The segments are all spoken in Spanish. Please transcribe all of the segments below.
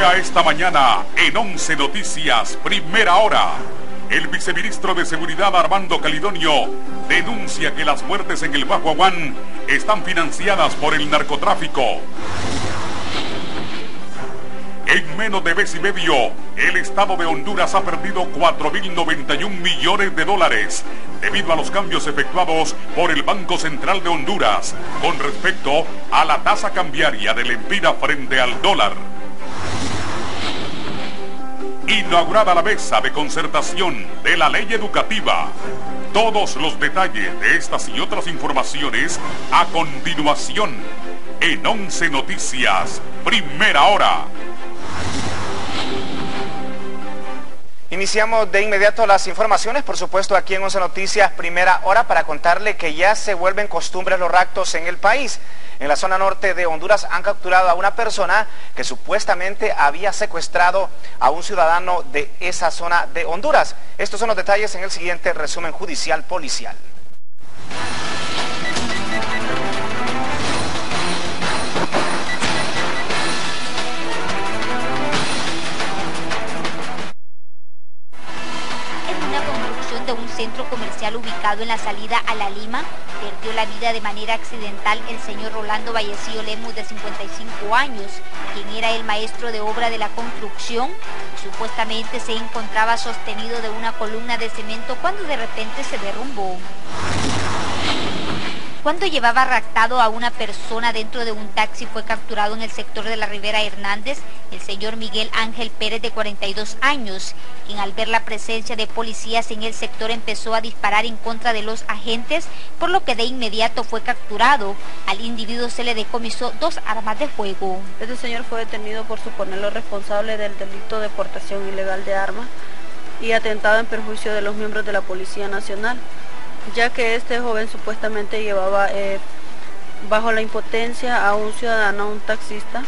Lea esta mañana en 11 Noticias, primera hora. El viceministro de Seguridad Armando Calidonio denuncia que las muertes en el Bajo Aguán están financiadas por el narcotráfico. En menos de mes y medio, el Estado de Honduras ha perdido 4.091 millones de dólares debido a los cambios efectuados por el Banco Central de Honduras con respecto a la tasa cambiaria del empira frente al dólar. Inaugurada la mesa de concertación de la ley educativa. Todos los detalles de estas y otras informaciones a continuación en 11 Noticias, primera hora. Iniciamos de inmediato las informaciones, por supuesto aquí en 11 Noticias, primera hora, para contarle que ya se vuelven costumbres los raptos en el país. En la zona norte de Honduras han capturado a una persona que supuestamente había secuestrado a un ciudadano de esa zona de Honduras. Estos son los detalles en el siguiente resumen judicial policial. De un centro comercial ubicado en la salida a La Lima, perdió la vida de manera accidental el señor Rolando Vallecillo Lemus, de 55 años, quien era el maestro de obra de la construcción. Supuestamente se encontraba sostenido de una columna de cemento cuando de repente se derrumbó. Cuando llevaba raptado a una persona dentro de un taxi, fue capturado en el sector de la Rivera Hernández el señor Miguel Ángel Pérez, de 42 años, quien al ver la presencia de policías en el sector empezó a disparar en contra de los agentes, por lo que de inmediato fue capturado. Al individuo se le decomisó 2 armas de fuego. Este señor fue detenido por suponerlo responsable del delito de portación ilegal de armas y atentado en perjuicio de los miembros de la Policía Nacional, ya que este joven supuestamente llevaba bajo la impotencia a un ciudadano, un taxista.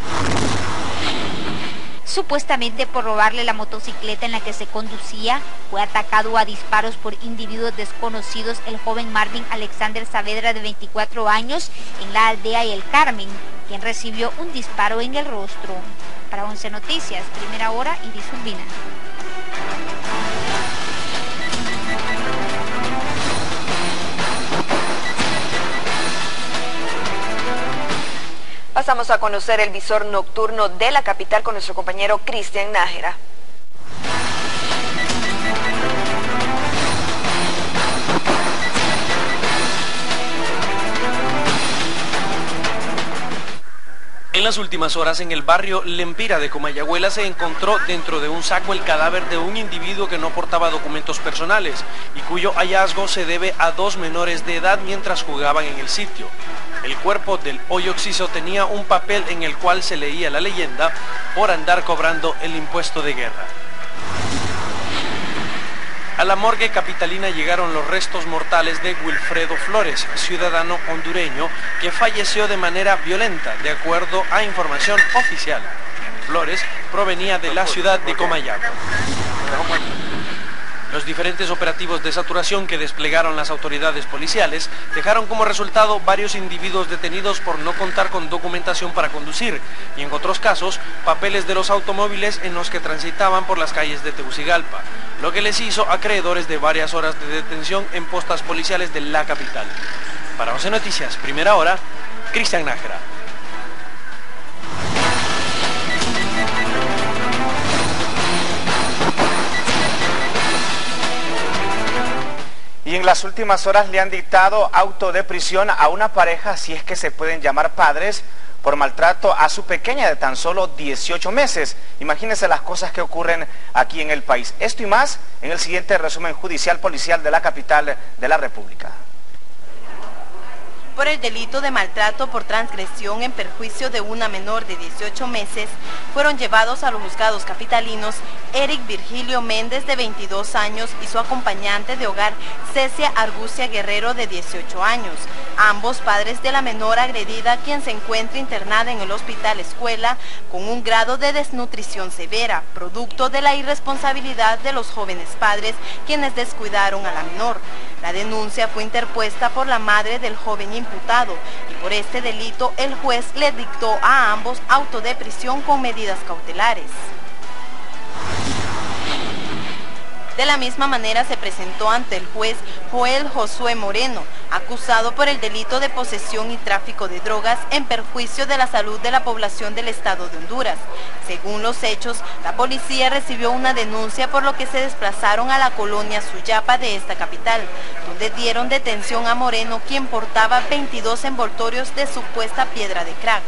Supuestamente por robarle la motocicleta en la que se conducía, fue atacado a disparos por individuos desconocidos el joven Marvin Alexander Saavedra, de 24 años, en la aldea El Carmen, quien recibió un disparo en el rostro. Para 11 Noticias, primera hora, Iris Urbina. Pasamos a conocer el visor nocturno de la capital con nuestro compañero Cristian Nájera. En las últimas horas, en el barrio Lempira de Comayagüela, se encontró dentro de un saco el cadáver de un individuo que no portaba documentos personales y cuyo hallazgo se debe a 2 menores de edad mientras jugaban en el sitio. El cuerpo del hoyo occiso tenía un papel en el cual se leía la leyenda: por andar cobrando el impuesto de guerra. A la morgue capitalina llegaron los restos mortales de Wilfredo Flores, ciudadano hondureño que falleció de manera violenta, de acuerdo a información oficial. Flores provenía de la ciudad de Comayagua. Los diferentes operativos de saturación que desplegaron las autoridades policiales dejaron como resultado varios individuos detenidos por no contar con documentación para conducir y, en otros casos, papeles de los automóviles en los que transitaban por las calles de Tegucigalpa, lo que les hizo acreedores de varias horas de detención en postas policiales de la capital. Para 11 Noticias, primera hora, Cristian Nájera. Y en las últimas horas le han dictado auto de prisión a una pareja, si es que se pueden llamar padres, por maltrato a su pequeña de tan solo 18 meses. Imagínense las cosas que ocurren aquí en el país. Esto y más en el siguiente resumen judicial policial de la capital de la República. Por el delito de maltrato por transgresión en perjuicio de una menor de 18 meses, fueron llevados a los juzgados capitalinos Eric Virgilio Méndez, de 22 años, y su acompañante de hogar, Cecia Argucia Guerrero, de 18 años, ambos padres de la menor agredida, quien se encuentra internada en el Hospital Escuela con un grado de desnutrición severa, producto de la irresponsabilidad de los jóvenes padres, quienes descuidaron a la menor. La denuncia fue interpuesta por la madre del joven imputado y por este delito el juez le dictó a ambos auto de prisión con medidas cautelares. De la misma manera se presentó ante el juez Joel Josué Moreno, acusado por el delito de posesión y tráfico de drogas en perjuicio de la salud de la población del estado de Honduras. Según los hechos, la policía recibió una denuncia por lo que se desplazaron a la colonia Suyapa de esta capital, donde dieron detención a Moreno, quien portaba 22 envoltorios de supuesta piedra de crack.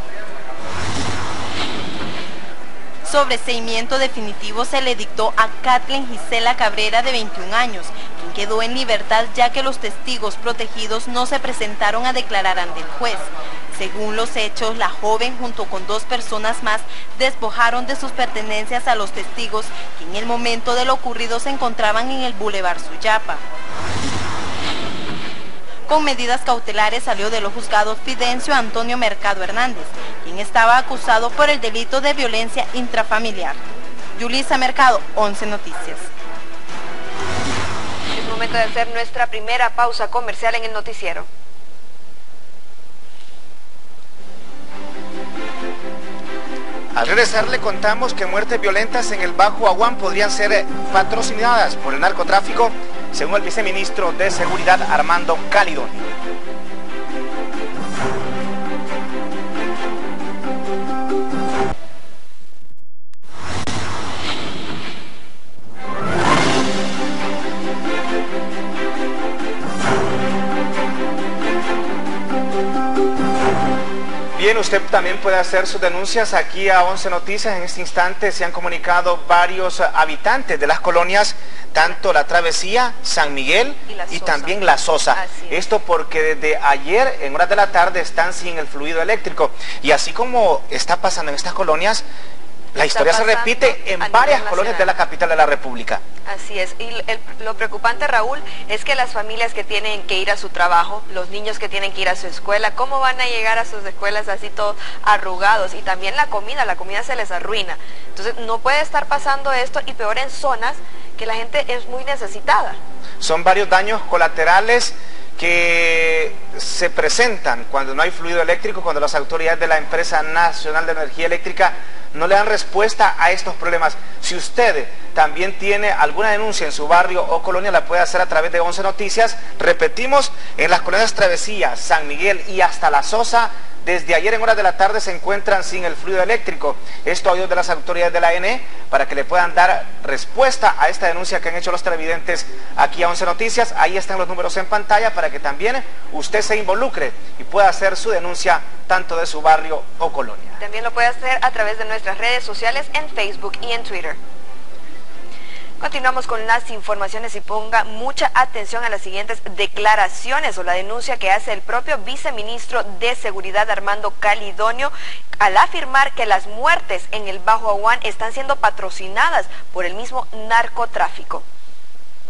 Sobreseimiento definitivo se le dictó a Kathleen Gisela Cabrera, de 21 años, quien quedó en libertad ya que los testigos protegidos no se presentaron a declarar ante el juez. Según los hechos, la joven junto con 2 personas más despojaron de sus pertenencias a los testigos, que en el momento de lo ocurrido se encontraban en el Boulevard Suyapa. Con medidas cautelares salió de los juzgados Fidencio Antonio Mercado Hernández, quien estaba acusado por el delito de violencia intrafamiliar. Yulisa Mercado, 11 Noticias. Es momento de hacer nuestra primera pausa comercial en el noticiero. Al regresar le contamos que muertes violentas en el Bajo Aguán podrían ser patrocinadas por el narcotráfico, según el viceministro de Seguridad Armando Calidonio. Bien, usted también puede hacer sus denuncias aquí a 11 Noticias. En este instante se han comunicado varios habitantes de las colonias, tanto La Travesía, San Miguel y también La Sosa. Esto porque desde ayer en horas de la tarde están sin el fluido eléctrico. Y así como está pasando en estas colonias, la historia se repite en varias colonias de la capital de la República. Así es, y lo preocupante, Raúl, es que las familias que tienen que ir a su trabajo, los niños que tienen que ir a su escuela, ¿cómo van a llegar a sus escuelas así todos arrugados? Y también la comida se les arruina. Entonces no puede estar pasando esto, y peor en zonas que la gente es muy necesitada. Son varios daños colaterales que se presentan cuando no hay fluido eléctrico, cuando las autoridades de la Empresa Nacional de Energía Eléctrica no le dan respuesta a estos problemas. Si usted también tiene alguna denuncia en su barrio o colonia, la puede hacer a través de 11 Noticias. Repetimos, en las colonias Travesía, San Miguel y hasta La Sosa, desde ayer en horas de la tarde se encuentran sin el fluido eléctrico. Esto a oídos de las autoridades de la ANE, para que le puedan dar respuesta a esta denuncia que han hecho los televidentes aquí a 11 Noticias. Ahí están los números en pantalla para que también usted se involucre y pueda hacer su denuncia tanto de su barrio o colonia. También lo puede hacer a través de nuestras redes sociales en Facebook y en Twitter. Continuamos con las informaciones y ponga mucha atención a las siguientes declaraciones o la denuncia que hace el propio viceministro de Seguridad Armando Calidonio al afirmar que las muertes en el Bajo Aguán están siendo patrocinadas por el mismo narcotráfico.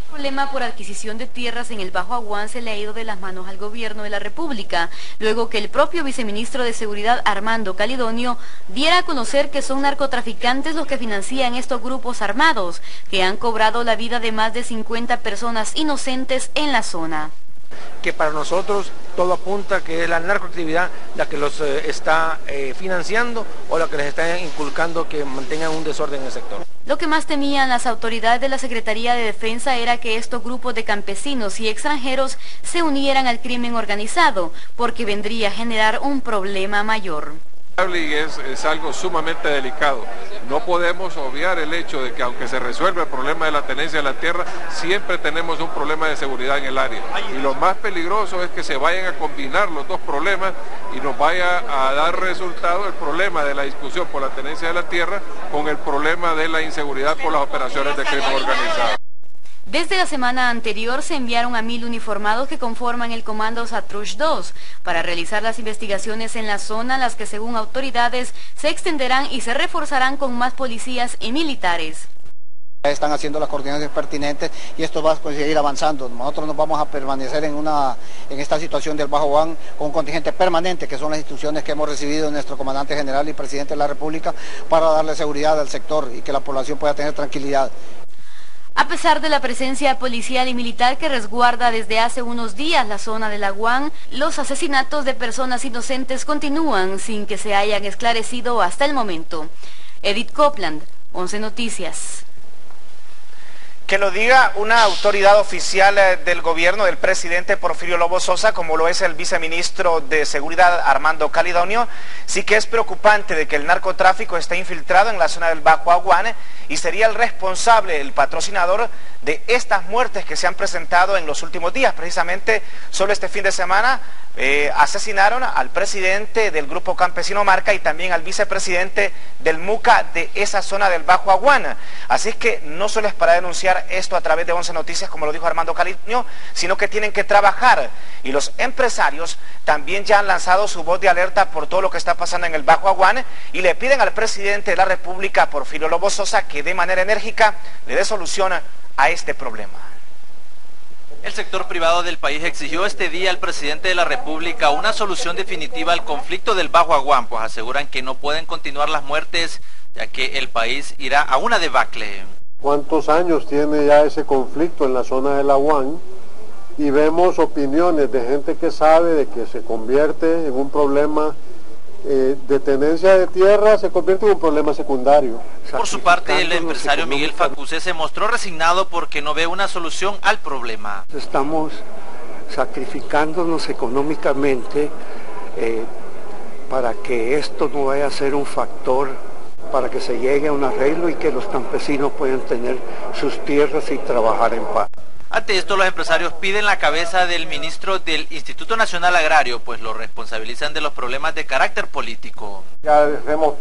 El problema por adquisición de tierras en el Bajo Aguán se le ha ido de las manos al gobierno de la República, luego que el propio viceministro de Seguridad Armando Calidonio diera a conocer que son narcotraficantes los que financian estos grupos armados, que han cobrado la vida de más de 50 personas inocentes en la zona. Que para nosotros todo apunta que es la narcoactividad la que los está financiando o la que les está inculcando que mantengan un desorden en el sector. Lo que más temían las autoridades de la Secretaría de Defensa era que estos grupos de campesinos y extranjeros se unieran al crimen organizado, porque vendría a generar un problema mayor. Y es algo sumamente delicado. No podemos obviar el hecho de que aunque se resuelva el problema de la tenencia de la tierra, siempre tenemos un problema de seguridad en el área. Y lo más peligroso es que se vayan a combinar los dos problemas y nos vaya a dar resultado el problema de la discusión por la tenencia de la tierra con el problema de la inseguridad por las operaciones de crimen organizado. Desde la semana anterior se enviaron a 1000 uniformados que conforman el comando Satrush 2 para realizar las investigaciones en la zona, las que según autoridades se extenderán y se reforzarán con más policías y militares. Están haciendo las coordinaciones pertinentes y esto va a seguir avanzando. Nosotros nos vamos a permanecer en esta situación del Bajo Aguán con un contingente permanente, que son las instrucciones que hemos recibido de nuestro comandante general y presidente de la República, para darle seguridad al sector y que la población pueda tener tranquilidad. A pesar de la presencia policial y militar que resguarda desde hace unos días la zona del Aguán, los asesinatos de personas inocentes continúan sin que se hayan esclarecido hasta el momento. Edith Copland, 11 Noticias. Que lo diga una autoridad oficial del gobierno del presidente Porfirio Lobo Sosa, como lo es el viceministro de Seguridad Armando Calidonio, sí que es preocupante de que el narcotráfico está infiltrado en la zona del Bajo Aguán y sería el responsable, el patrocinador de estas muertes que se han presentado en los últimos días. Precisamente solo este fin de semana asesinaron al presidente del Grupo Campesino Marca y también al vicepresidente del MUCA de esa zona del Bajo Aguán. Así es que no solo es para denunciar esto a través de 11 Noticias, como lo dijo Armando Calidonio, sino que tienen que trabajar. Y los empresarios también ya han lanzado su voz de alerta por todo lo que está pasando en el Bajo Aguán y le piden al presidente de la República, Porfirio Lobo Sosa, que de manera enérgica le dé solución a este problema. El sector privado del país exigió este día al presidente de la República una solución definitiva al conflicto del Bajo Aguán, pues aseguran que no pueden continuar las muertes, ya que el país irá a una debacle. ¿Cuántos años tiene ya ese conflicto en la zona del Aguán? Y vemos opiniones de gente que sabe de que se convierte en un problema de tenencia de tierra, se convierte en un problema secundario. Por su parte, el empresario Miguel Facuse se mostró resignado porque no ve una solución al problema. Estamos sacrificándonos económicamente para que esto no vaya a ser un factor para que se llegue a un arreglo y que los campesinos puedan tener sus tierras y trabajar en paz. Ante esto, los empresarios piden la cabeza del ministro del Instituto Nacional Agrario, pues lo responsabilizan de los problemas de carácter político. Ya les hemos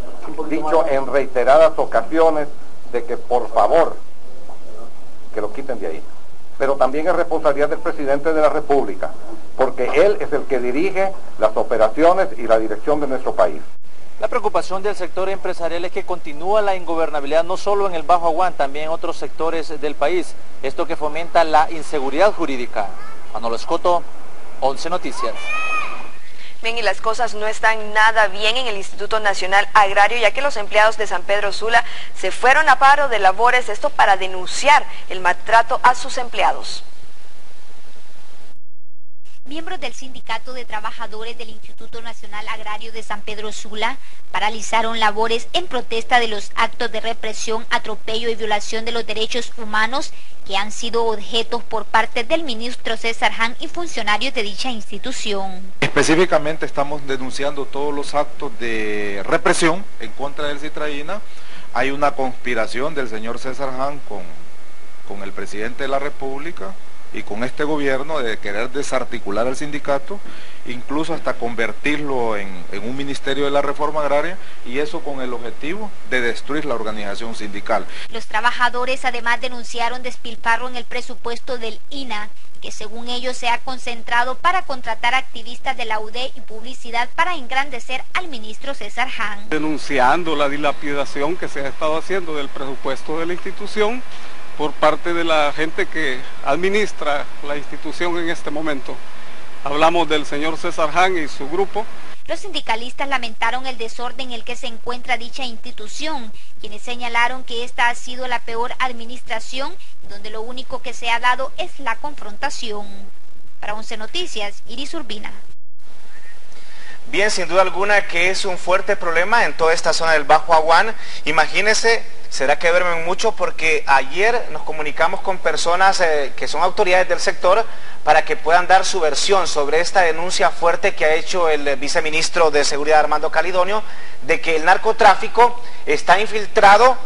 dicho en reiteradas ocasiones de que por favor, que lo quiten de ahí. Pero también es responsabilidad del presidente de la República, porque él es el que dirige las operaciones y la dirección de nuestro país. La preocupación del sector empresarial es que continúa la ingobernabilidad no solo en el Bajo Aguán, también en otros sectores del país. Esto que fomenta la inseguridad jurídica. Manolo Escoto, 11 Noticias. Bien, y las cosas no están nada bien en el Instituto Nacional Agrario, ya que los empleados de San Pedro Sula se fueron a paro de labores, esto para denunciar el maltrato a sus empleados. Miembros del Sindicato de Trabajadores del Instituto Nacional Agrario de San Pedro Sula paralizaron labores en protesta de los actos de represión, atropello y violación de los derechos humanos que han sido objetos por parte del ministro César Hahn y funcionarios de dicha institución. Específicamente estamos denunciando todos los actos de represión en contra del Citraína. Hay una conspiración del señor César Hahn con el presidente de la República y con este gobierno de querer desarticular al sindicato, incluso hasta convertirlo en un ministerio de la reforma agraria, y eso con el objetivo de destruir la organización sindical. Los trabajadores además denunciaron despilfarro en el presupuesto del INA, que según ellos se ha concentrado para contratar activistas de la UD y publicidad para engrandecer al ministro César Hahn. Denunciando la dilapidación que se ha estado haciendo del presupuesto de la institución por parte de la gente que administra la institución en este momento. Hablamos del señor César Hahn y su grupo. Los sindicalistas lamentaron el desorden en el que se encuentra dicha institución, quienes señalaron que esta ha sido la peor administración, donde lo único que se ha dado es la confrontación. Para 11 Noticias, Iris Urbina. Bien, sin duda alguna que es un fuerte problema en toda esta zona del Bajo Aguán. Imagínense, será que duermen mucho, porque ayer nos comunicamos con personas que son autoridades del sector para que puedan dar su versión sobre esta denuncia fuerte que ha hecho el viceministro de Seguridad Armando Calidonio, de que el narcotráfico está infiltrado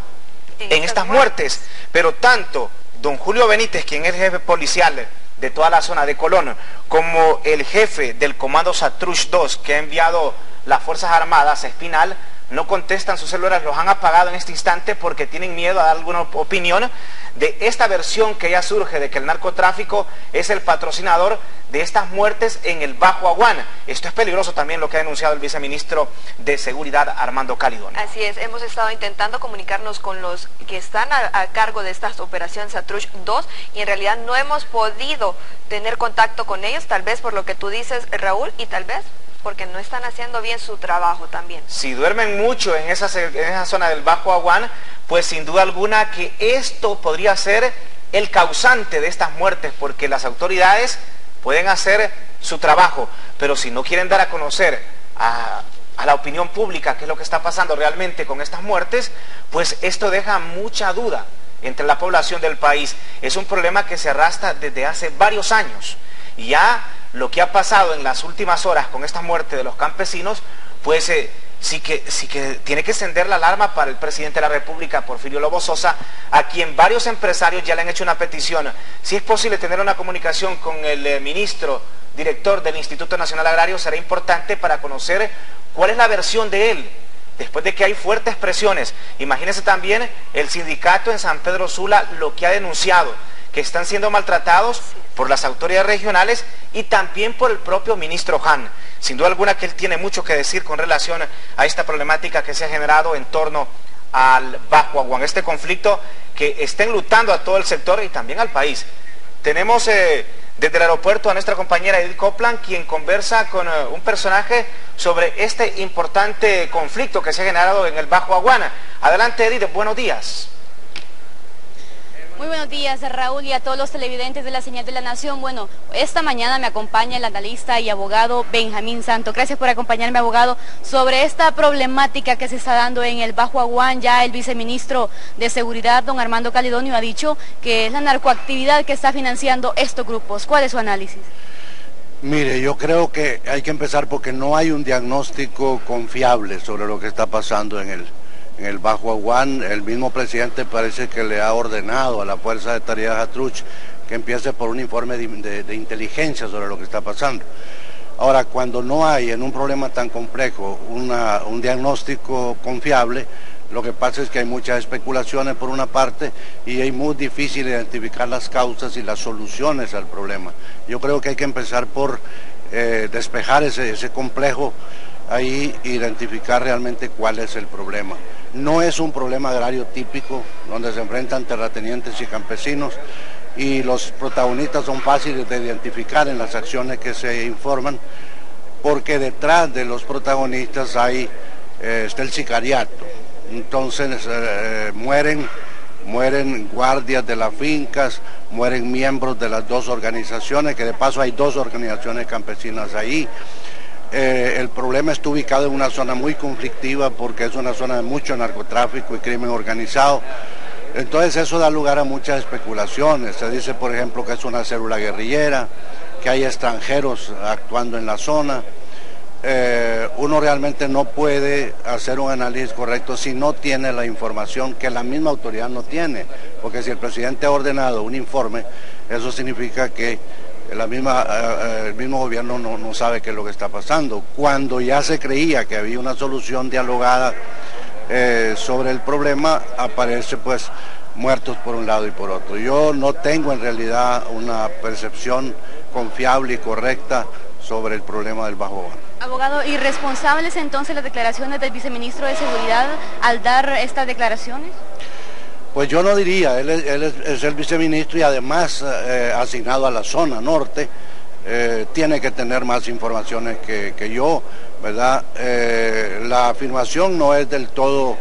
en estas muertes. Pero tanto don Julio Benítez, quien es el jefe policial de toda la zona de Colón, como el jefe del Comando Satrush 2, que ha enviado las Fuerzas Armadas a Espinal, no contestan sus celulares, los han apagado en este instante porque tienen miedo a dar alguna opinión de esta versión que ya surge de que el narcotráfico es el patrocinador de estas muertes en el Bajo Aguán. Esto es peligroso también, lo que ha denunciado el viceministro de Seguridad Armando Calidonio. Así es, hemos estado intentando comunicarnos con los que están a cargo de estas operaciones Satrush 2 y en realidad no hemos podido tener contacto con ellos, tal vez por lo que tú dices, Raúl, y tal vez porque no están haciendo bien su trabajo también. Si duermen mucho en esa zona del Bajo Aguán, pues sin duda alguna que esto podría ser el causante de estas muertes, porque las autoridades pueden hacer su trabajo, pero si no quieren dar a conocer a la opinión pública qué es lo que está pasando realmente con estas muertes, pues esto deja mucha duda entre la población del país. Es un problema que se arrastra desde hace varios años, y ya lo que ha pasado en las últimas horas con esta muerte de los campesinos, pues sí que tiene que encender la alarma para el presidente de la República, Porfirio Lobo Sosa, a quien varios empresarios ya le han hecho una petición. Si es posible tener una comunicación con el ministro director del Instituto Nacional Agrario, será importante para conocer cuál es la versión de él, después de que hay fuertes presiones. Imagínense también el sindicato en San Pedro Sula lo que ha denunciado, que están siendo maltratados por las autoridades regionales y también por el propio ministro Han. Sin duda alguna que él tiene mucho que decir con relación a esta problemática que se ha generado en torno al Bajo Aguán, este conflicto que está enlutando a todo el sector y también al país. Tenemos desde el aeropuerto a nuestra compañera Edith Copland, quien conversa con un personaje sobre este importante conflicto que se ha generado en el Bajo Aguán. Adelante, Edith, buenos días. Muy buenos días, Raúl, y a todos los televidentes de la Señal de la Nación. Bueno, esta mañana me acompaña el analista y abogado Benjamín Santo. Gracias por acompañarme, abogado, sobre esta problemática que se está dando en el Bajo Aguán. Ya el viceministro de Seguridad, don Armando Calidonio, ha dicho que es la narcoactividad que está financiando estos grupos. ¿Cuál es su análisis? Mire, yo creo que hay que empezar porque no hay un diagnóstico confiable sobre lo que está pasando en el Bajo Aguán. El mismo presidente parece que le ha ordenado a la Fuerza de Tareas Atruch que empiece por un informe de inteligencia sobre lo que está pasando. Ahora, cuando no hay en un problema tan complejo un diagnóstico confiable, lo que pasa es que hay muchas especulaciones por una parte y es muy difícil identificar las causas y las soluciones al problema. Yo creo que hay que empezar por despejar ese complejo ahí, identificar realmente cuál es el problema. No es un problema agrario típico donde se enfrentan terratenientes y campesinos, y los protagonistas son fáciles de identificar en las acciones que se informan, porque detrás de los protagonistas está el sicariato. Entonces mueren guardias de las fincas, mueren miembros de las dos organizaciones, que de paso hay dos organizaciones campesinas ahí. El problema está ubicado en una zona muy conflictiva porque es una zona de mucho narcotráfico y crimen organizado. Entonces eso da lugar a muchas especulaciones. Se dice, por ejemplo, que es una célula guerrillera, que hay extranjeros actuando en la zona. Uno realmente no puede hacer un análisis correcto si no tiene la información que la misma autoridad no tiene, porque si el presidente ha ordenado un informe, eso significa que el mismo gobierno no sabe qué es lo que está pasando. Cuando ya se creía que había una solución dialogada sobre el problema, aparece pues muertos por un lado y por otro. Yo no tengo en realidad una percepción confiable y correcta sobre el problema del Bajo Aguán. Abogado, ¿irresponsables entonces las declaraciones del viceministro de Seguridad al dar estas declaraciones? Pues yo no diría, él es el viceministro y además asignado a la zona norte, tiene que tener más informaciones que yo, ¿verdad? La afirmación no es del todo,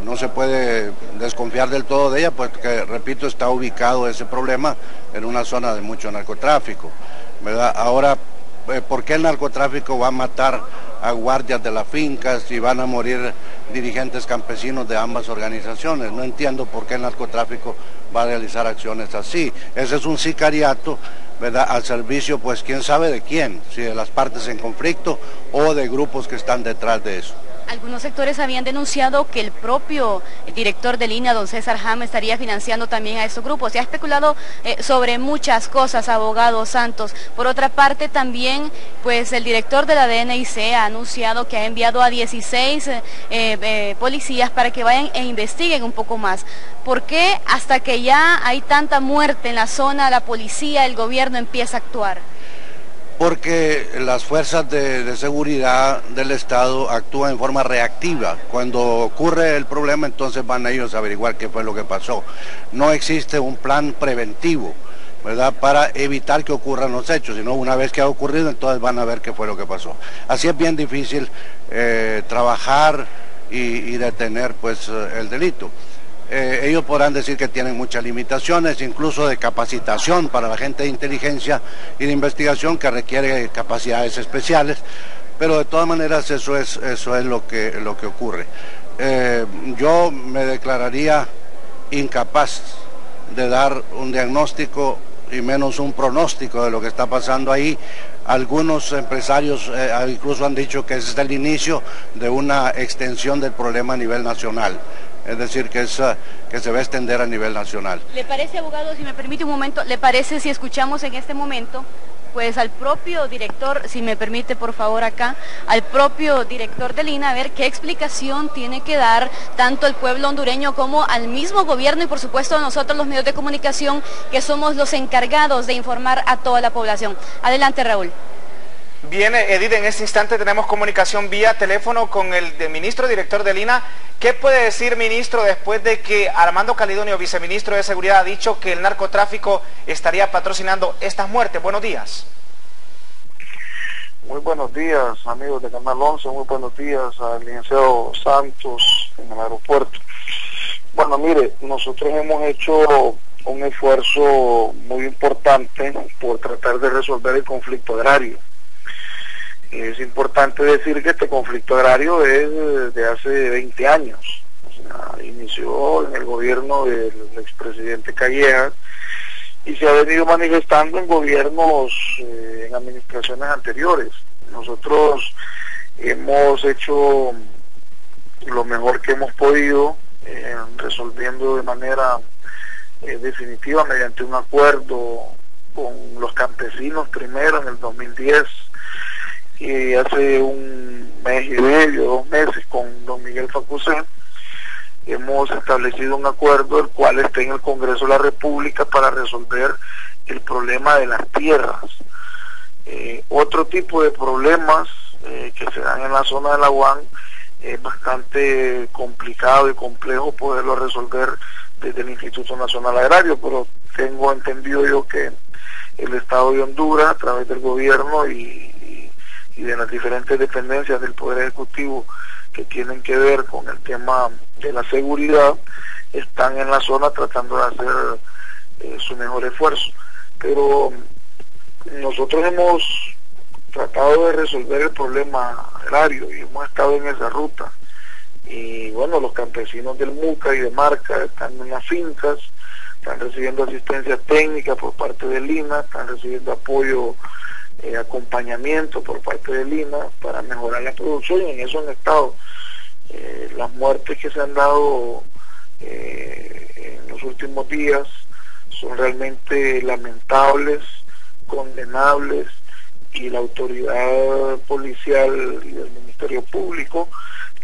no se puede desconfiar del todo de ella, porque, repito, está ubicado ese problema en una zona de mucho narcotráfico, ¿verdad? Ahora, ¿por qué el narcotráfico va a matar a guardias de las fincas y van a morir dirigentes campesinos de ambas organizaciones? No entiendo por qué el narcotráfico va a realizar acciones así. Ese es un sicariato, ¿verdad?, al servicio, pues quién sabe de quién, si de las partes en conflicto o de grupos que están detrás de eso. Algunos sectores habían denunciado que el propio director de línea, don César Ham, estaría financiando también a estos grupos. Se ha especulado sobre muchas cosas, abogado Santos. Por otra parte, también, pues el director de la DNIC ha anunciado que ha enviado a 16 policías para que vayan e investiguen un poco más. ¿Por qué hasta que ya hay tanta muerte en la zona, la policía, el gobierno empieza a actuar? Porque las fuerzas de seguridad del Estado actúan en forma reactiva. Cuando ocurre el problema, entonces van ellos a averiguar qué fue lo que pasó. No existe un plan preventivo, ¿verdad?, para evitar que ocurran los hechos, sino una vez que ha ocurrido, entonces van a ver qué fue lo que pasó. Así es bien difícil trabajar y detener pues el delito. ellos podrán decir que tienen muchas limitaciones, incluso de capacitación para la gente de inteligencia y de investigación que requiere capacidades especiales, pero de todas maneras eso es lo que ocurre. Yo me declararía incapaz de dar un diagnóstico y menos un pronóstico de lo que está pasando ahí. Algunos empresarios incluso han dicho que ese es el inicio de una extensión del problema a nivel nacional. Es decir, que se va a extender a nivel nacional. ¿Le parece, abogado, si me permite un momento, le parece si escuchamos en este momento pues al propio director, si me permite por favor acá, al propio director del INA, a ver qué explicación tiene que dar tanto el pueblo hondureño como al mismo gobierno y por supuesto a nosotros los medios de comunicación que somos los encargados de informar a toda la población? Adelante, Raúl. Bien, Edith, en este instante tenemos comunicación vía teléfono con el ministro director del INA. ¿Qué puede decir, ministro, después de que Armando Calidonio, viceministro de Seguridad, ha dicho que el narcotráfico estaría patrocinando estas muertes? Buenos días. Muy buenos días, amigos de Canal 11, muy buenos días al licenciado Santos en el aeropuerto. Bueno, mire, nosotros hemos hecho un esfuerzo muy importante por tratar de resolver el conflicto agrario. Es importante decir que este conflicto agrario es de hace 20 años. O sea, inició en el gobierno del expresidente Callejas y se ha venido manifestando en gobiernos, en administraciones anteriores. Nosotros hemos hecho lo mejor que hemos podido, resolviendo de manera definitiva mediante un acuerdo con los campesinos primero en el 2010, y hace un mes y medio, 2 meses, con don Miguel Facusé, hemos establecido un acuerdo el cual está en el Congreso de la República para resolver el problema de las tierras. Otro tipo de problemas que se dan en la zona de la UAN es bastante complicado y complejo poderlo resolver desde el Instituto Nacional Agrario, pero tengo entendido yo que el Estado de Honduras, a través del gobierno y de las diferentes dependencias del Poder Ejecutivo que tienen que ver con el tema de la seguridad, están en la zona tratando de hacer su mejor esfuerzo. Pero nosotros hemos tratado de resolver el problema agrario y hemos estado en esa ruta. Y bueno, los campesinos del Muca y de Marca están en las fincas, están recibiendo asistencia técnica por parte del INA, están recibiendo apoyo, acompañamiento por parte del INA para mejorar la producción, y en eso han estado. Las muertes que se han dado en los últimos días son realmente lamentables, condenables, y la autoridad policial y del Ministerio Público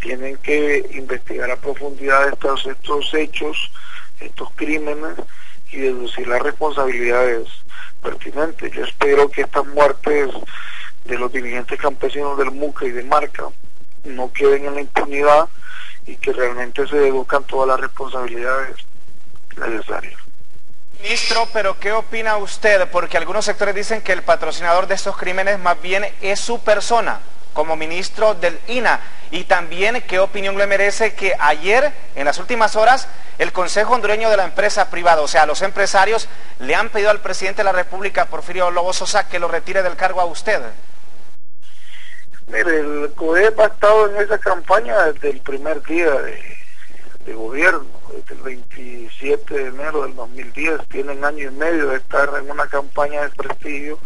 tienen que investigar a profundidad estos hechos, estos crímenes, y deducir las responsabilidades pertinentes. Yo espero que estas muertes de los dirigentes campesinos del Muca y de Marca no queden en la impunidad y que realmente se deduzcan todas las responsabilidades necesarias. Ministro, pero ¿qué opina usted? Porque algunos sectores dicen que el patrocinador de estos crímenes más bien es su persona, como ministro del INA. Y también, ¿qué opinión le merece que ayer, en las últimas horas, el Consejo Hondureño de la Empresa Privada, o sea, los empresarios, le han pedido al presidente de la República, Porfirio Lobo Sosa, que lo retire del cargo a usted? Mire, el CODEP ha estado en esa campaña desde el primer día de gobierno, desde el 27 de enero del 2010. Tienen año y medio de estar en una campaña de desprestigio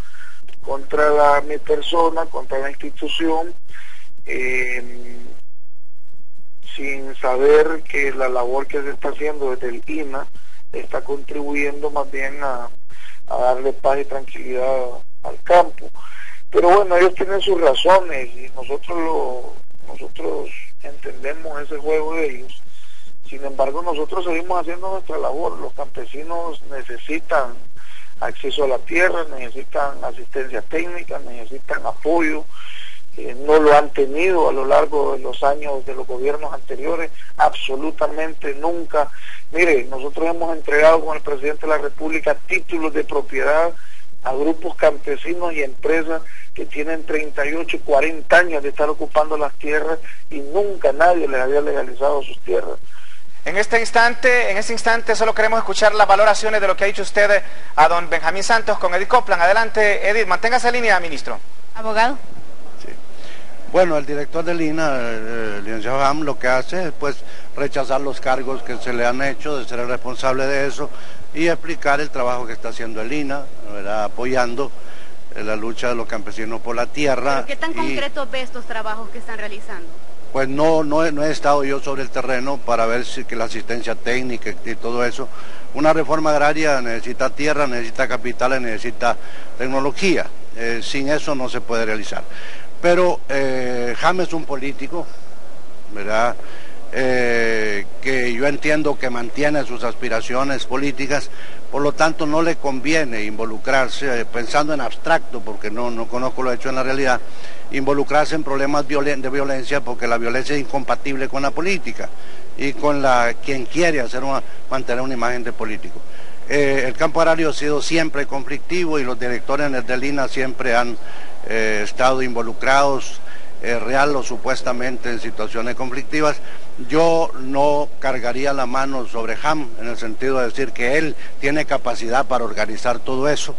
contra mi persona, contra la institución, sin saber que la labor que se está haciendo desde el INA está contribuyendo más bien a darle paz y tranquilidad al campo. Pero bueno, ellos tienen sus razones y nosotros entendemos ese juego de ellos. Sin embargo, nosotros seguimos haciendo nuestra labor. Los campesinos necesitan acceso a la tierra, necesitan asistencia técnica, necesitan apoyo. No lo han tenido a lo largo de los años de los gobiernos anteriores, absolutamente nunca. Mire, nosotros hemos entregado con el presidente de la República títulos de propiedad a grupos campesinos y empresas que tienen 38, 40 años de estar ocupando las tierras y nunca nadie les había legalizado sus tierras. En este instante solo queremos escuchar las valoraciones de lo que ha dicho usted a don Benjamín Santos con Edith Copland. Adelante, Edith, manténgase en línea, ministro. Abogado. Sí. Bueno, el director del INA, el licenciado Ham, lo que hace es pues rechazar los cargos que se le han hecho, de ser el responsable de eso, y explicar el trabajo que está haciendo el INA, ¿verdad? Apoyando la lucha de los campesinos por la tierra. ¿Pero qué tan concreto ve estos trabajos que están realizando? Pues no he estado yo sobre el terreno para ver si que la asistencia técnica y todo eso. Una reforma agraria necesita tierra, necesita capitales, necesita tecnología. Sin eso no se puede realizar. Pero Ham es un político, ¿verdad? Que yo entiendo que mantiene sus aspiraciones políticas, por lo tanto no le conviene involucrarse, pensando en abstracto, porque no conozco lo hecho en la realidad, involucrarse en problemas de violencia, porque la violencia es incompatible con la política y con quien quiere mantener una imagen de político. El campo agrario ha sido siempre conflictivo y los directores del INA siempre han estado involucrados real o supuestamente en situaciones conflictivas. Yo no cargaría la mano sobre Ham en el sentido de decir que él tiene capacidad para organizar todo eso,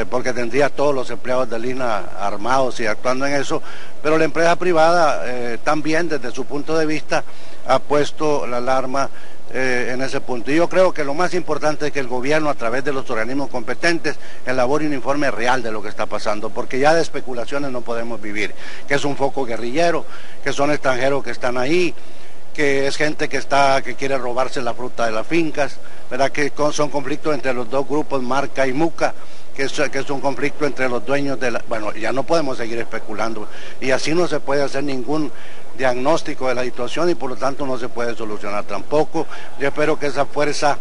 porque tendría todos los empleados del INA armados y actuando en eso, pero la empresa privada también desde su punto de vista ha puesto la alarma en ese punto. Y yo creo que lo más importante es que el gobierno, a través de los organismos competentes, elabore un informe real de lo que está pasando, porque ya de especulaciones no podemos vivir, que es un foco guerrillero, que son extranjeros que están ahí, que es gente que quiere robarse la fruta de las fincas, ¿verdad? Que son conflictos entre los dos grupos, Marca y Muca, que es un conflicto entre los dueños de la... Bueno, ya no podemos seguir especulando, y así no se puede hacer ningún diagnóstico de la situación y por lo tanto no se puede solucionar tampoco. Yo espero que esa fuerza,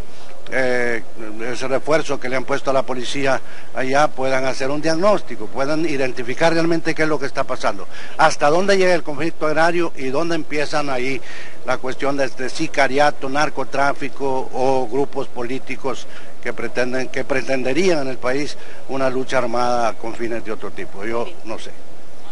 ese refuerzo que le han puesto a la policía allá puedan hacer un diagnóstico, puedan identificar realmente qué es lo que está pasando, hasta dónde llega el conflicto agrario y dónde empiezan ahí la cuestión de sicariato, narcotráfico o grupos políticos que pretenderían en el país una lucha armada con fines de otro tipo. Yo no sé.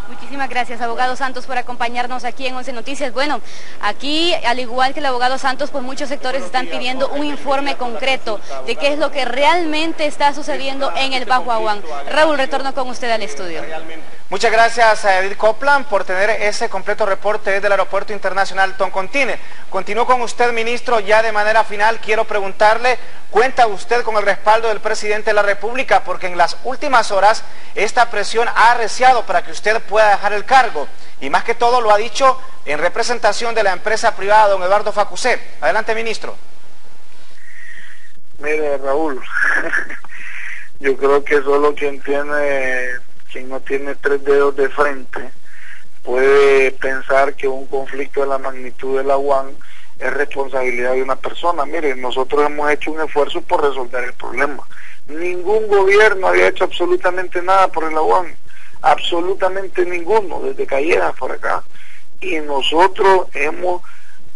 Muchísimas gracias, abogado Santos, por acompañarnos aquí en 11 Noticias. Bueno, aquí, al igual que el abogado Santos, pues muchos sectores están pidiendo un informe concreto de qué es lo que realmente está sucediendo en el Bajo Aguán. Raúl, retorno con usted al estudio. Muchas gracias a Edith Copland por tener ese completo reporte desde el Aeropuerto Internacional Toncontín. Continúo con usted, ministro. Ya de manera final quiero preguntarle, ¿cuenta usted con el respaldo del presidente de la República? Porque en las últimas horas esta presión ha arreciado para que usted pueda dejar el cargo. Y más que todo lo ha dicho en representación de la empresa privada, don Eduardo Facusé. Adelante, ministro. Mire, Raúl, yo creo que solo quien no tiene tres dedos de frente puede pensar que un conflicto de la magnitud de la UAN es responsabilidad de una persona. Mire, nosotros hemos hecho un esfuerzo por resolver el problema. Ningún gobierno había hecho absolutamente nada por el UAN, absolutamente ninguno, desde Callejas por acá. Y nosotros hemos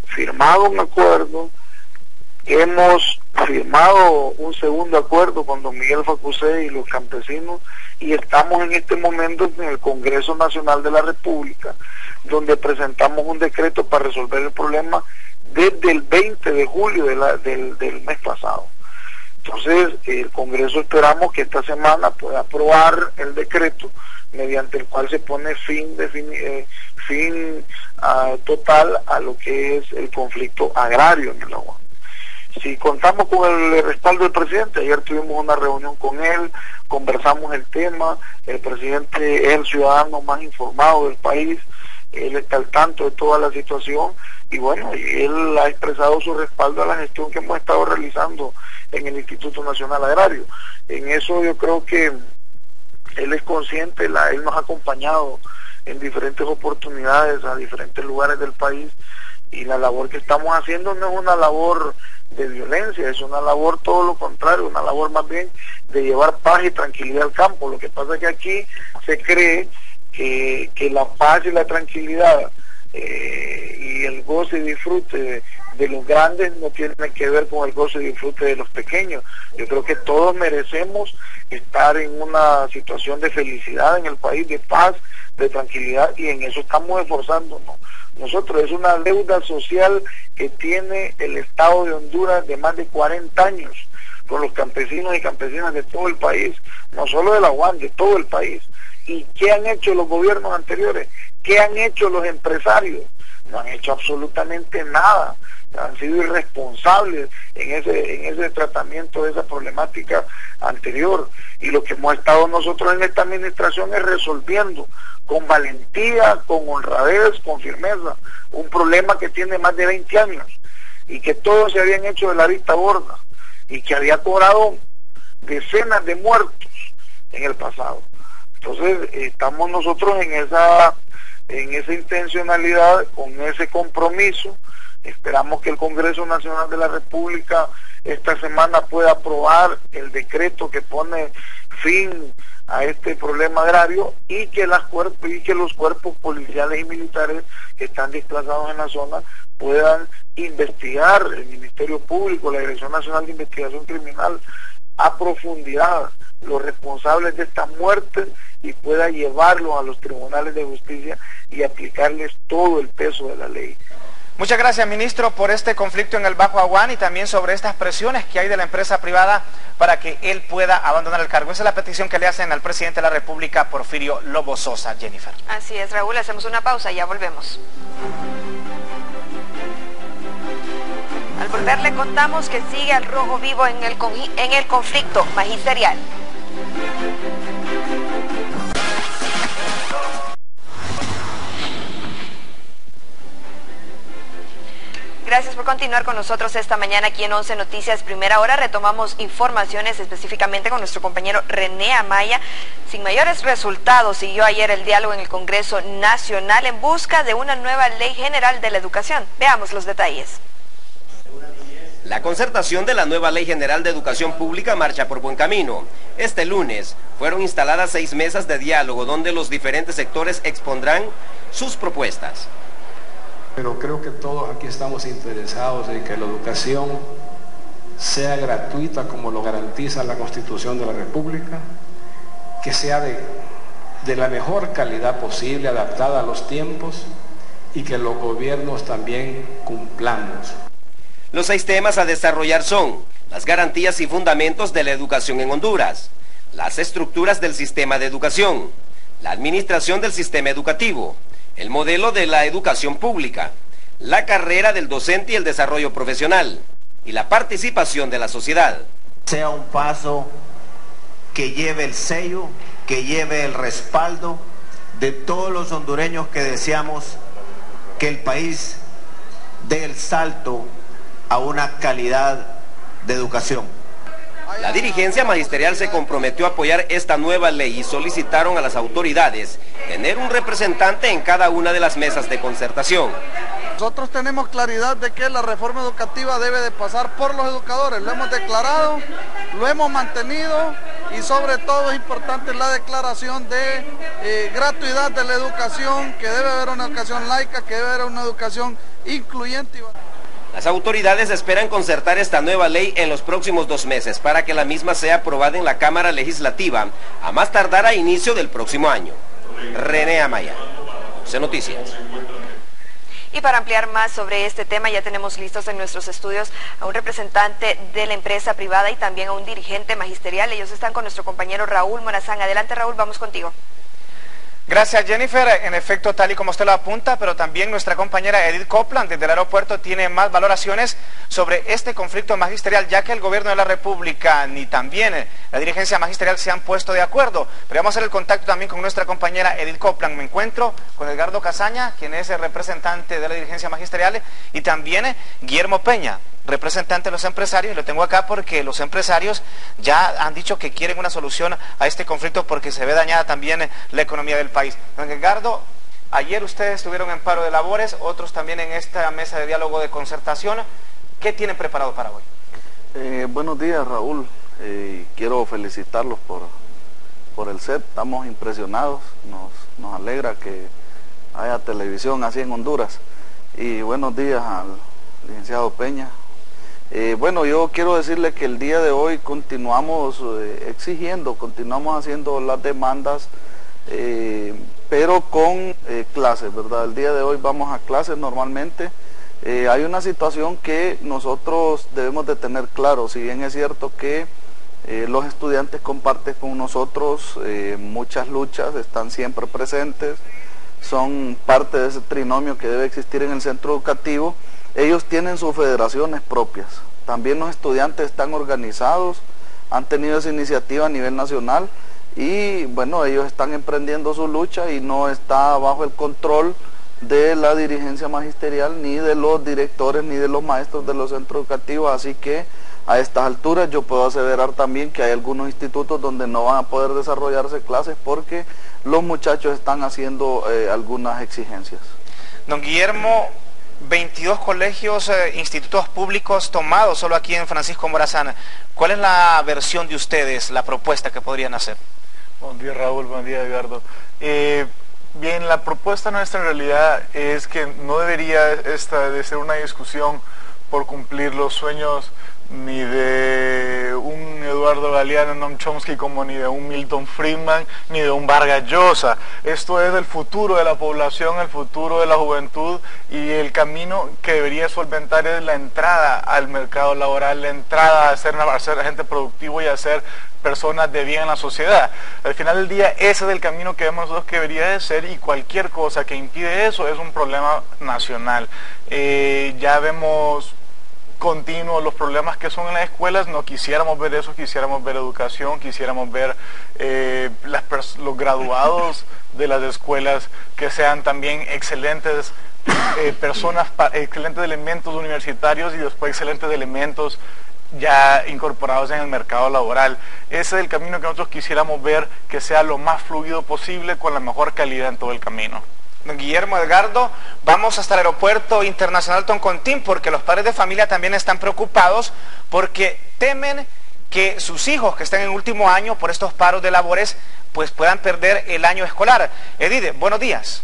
firmado un acuerdo, hemos firmado un segundo acuerdo con don Miguel Facusé y los campesinos, y estamos en este momento en el Congreso Nacional de la República, donde presentamos un decreto para resolver el problema desde el 20 de julio del mes pasado. Entonces, el Congreso esperamos que esta semana pueda aprobar el decreto mediante el cual se pone fin total a lo que es el conflicto agrario en el agua. Si contamos con el respaldo del presidente, ayer tuvimos una reunión con él, conversamos el tema, el presidente es el ciudadano más informado del país, él está al tanto de toda la situación y bueno, él ha expresado su respaldo a la gestión que hemos estado realizando en el Instituto Nacional Agrario. En eso yo creo que él es consciente, él nos ha acompañado en diferentes oportunidades a diferentes lugares del país y la labor que estamos haciendo no es una labor de violencia, es una labor todo lo contrario, una labor más bien de llevar paz y tranquilidad al campo. Lo que pasa es que aquí se cree que la paz y la tranquilidad y el goce y disfrute de los grandes no tienen que ver con el goce y disfrute de los pequeños. Yo creo que todos merecemos estar en una situación de felicidad en el país, de paz, de tranquilidad, y en eso estamos esforzándonos. nosotros, es una deuda social que tiene el Estado de Honduras de más de 40 años con los campesinos y campesinas de todo el país, no solo de la UAN, de todo el país. ¿Y qué han hecho los gobiernos anteriores? ¿Qué han hecho los empresarios? No han hecho absolutamente nada. Han sido irresponsables en ese tratamiento de esa problemática anterior. Y lo que hemos estado nosotros en esta administración es resolviendo con valentía, con honradez, con firmeza, un problema que tiene más de 20 años y que todos se habían hecho de la vista gorda y que había cobrado decenas de muertos en el pasado. Entonces estamos nosotros en esa intencionalidad, con ese compromiso. Esperamos que el Congreso Nacional de la República esta semana pueda aprobar el decreto que pone fin a este problema agrario y que los cuerpos policiales y militares que están desplazados en la zona puedan investigar, el Ministerio Público, la Dirección Nacional de Investigación Criminal, a profundidad los responsables de esta muerte y pueda llevarlos a los tribunales de justicia y aplicarles todo el peso de la ley. Muchas gracias, ministro, por este conflicto en el Bajo Aguán y también sobre estas presiones que hay de la empresa privada para que él pueda abandonar el cargo. Esa es la petición que le hacen al presidente de la República, Porfirio Lobo Sosa. Jennifer. Así es, Raúl, hacemos una pausa y ya volvemos. Al volver le contamos que sigue al rojo vivo en el conflicto magisterial. Gracias por continuar con nosotros esta mañana aquí en 11 Noticias Primera Hora. Retomamos informaciones específicamente con nuestro compañero René Amaya. Sin mayores resultados, siguió ayer el diálogo en el Congreso Nacional en busca de una nueva Ley General de la Educación. Veamos los detalles. La concertación de la nueva Ley General de Educación Pública marcha por buen camino. Este lunes fueron instaladas 6 mesas de diálogo donde los diferentes sectores expondrán sus propuestas. Pero creo que todos aquí estamos interesados en que la educación sea gratuita como lo garantiza la Constitución de la República, que sea de la mejor calidad posible, adaptada a los tiempos y que los gobiernos también cumplamos. Los 6 temas a desarrollar son las garantías y fundamentos de la educación en Honduras, las estructuras del sistema de educación, la administración del sistema educativo, el modelo de la educación pública, la carrera del docente y el desarrollo profesional, y la participación de la sociedad. Sea un paso que lleve el sello, que lleve el respaldo de todos los hondureños que deseamos que el país dé el salto a una calidad de educación. La dirigencia magisterial se comprometió a apoyar esta nueva ley y solicitaron a las autoridades tener un representante en cada una de las mesas de concertación. Nosotros tenemos claridad de que la reforma educativa debe de pasar por los educadores, lo hemos declarado, lo hemos mantenido y sobre todo es importante la declaración de gratuidad de la educación, que debe haber una educación laica, que debe haber una educación incluyente. Las autoridades esperan concertar esta nueva ley en los próximos 2 meses para que la misma sea aprobada en la Cámara Legislativa a más tardar a inicio del próximo año. René Amaya, 11 Noticias. Y para ampliar más sobre este tema ya tenemos listos en nuestros estudios a un representante de la empresa privada y también a un dirigente magisterial. Ellos están con nuestro compañero Raúl Morazán. Adelante, Raúl, vamos contigo. Gracias, Jennifer. En efecto, tal y como usted lo apunta, pero también nuestra compañera Edith Copland desde el aeropuerto tiene más valoraciones sobre este conflicto magisterial, ya que el gobierno de la República ni también la dirigencia magisterial se han puesto de acuerdo. Pero vamos a hacer el contacto también con nuestra compañera Edith Copland. Me encuentro con Edgardo Casaña, quien es el representante de la dirigencia magisterial, y también Guillermo Peña, representante de los empresarios, y lo tengo acá porque los empresarios ya han dicho que quieren una solución a este conflicto porque se ve dañada también la economía del país. Don Edgardo, ayer ustedes estuvieron en paro de labores, otros también en esta mesa de diálogo de concertación. ¿Qué tienen preparado para hoy? Buenos días, Raúl. Quiero felicitarlos por el set. Estamos impresionados, nos alegra que haya televisión así en Honduras. Y buenos días al licenciado Peña. Bueno, yo quiero decirle que el día de hoy continuamos exigiendo, continuamos haciendo las demandas pero con clases, ¿verdad? El día de hoy vamos a clases normalmente. Hay una situación que nosotros debemos de tener claro, si bien es cierto que los estudiantes comparten con nosotros muchas luchas, están siempre presentes, son parte de ese trinomio que debe existir en el centro educativo. Ellos tienen sus federaciones propias, también los estudiantes están organizados, han tenido esa iniciativa a nivel nacional y bueno, ellos están emprendiendo su lucha y no está bajo el control de la dirigencia magisterial, ni de los directores, ni de los maestros de los centros educativos, así que a estas alturas yo puedo aseverar también que hay algunos institutos donde no van a poder desarrollarse clases porque los muchachos están haciendo algunas exigencias. Don Guillermo, 22 colegios, institutos públicos tomados solo aquí en Francisco Morazán. ¿Cuál es la versión de ustedes, la propuesta que podrían hacer? Buen día, Raúl, buen día, Edgardo. Bien, la propuesta nuestra en realidad es que no debería de ser una discusión por cumplir los sueños ni de un Eduardo Galeano, Noam Chomsky, como ni de un Milton Friedman, ni de un Vargas Llosa. Esto es el futuro de la población, el futuro de la juventud, y el camino que debería solventar es la entrada al mercado laboral, la entrada a ser agente productivo y a ser personas de bien en la sociedad. Al final del día ese es el camino que vemos nosotros que debería de ser, y cualquier cosa que impide eso es un problema nacional. Ya vemos continuos los problemas que son en las escuelas, no quisiéramos ver eso, quisiéramos ver educación, quisiéramos ver los graduados de las escuelas que sean también excelentes personas, excelentes elementos universitarios y después excelentes elementos ya incorporados en el mercado laboral. Ese es el camino que nosotros quisiéramos ver, que sea lo más fluido posible, con la mejor calidad en todo el camino. Don Guillermo, Edgardo, vamos hasta el aeropuerto internacional Toncontín porque los padres de familia también están preocupados porque temen que sus hijos que están en último año por estos paros de labores pues puedan perder el año escolar. Edide, buenos días.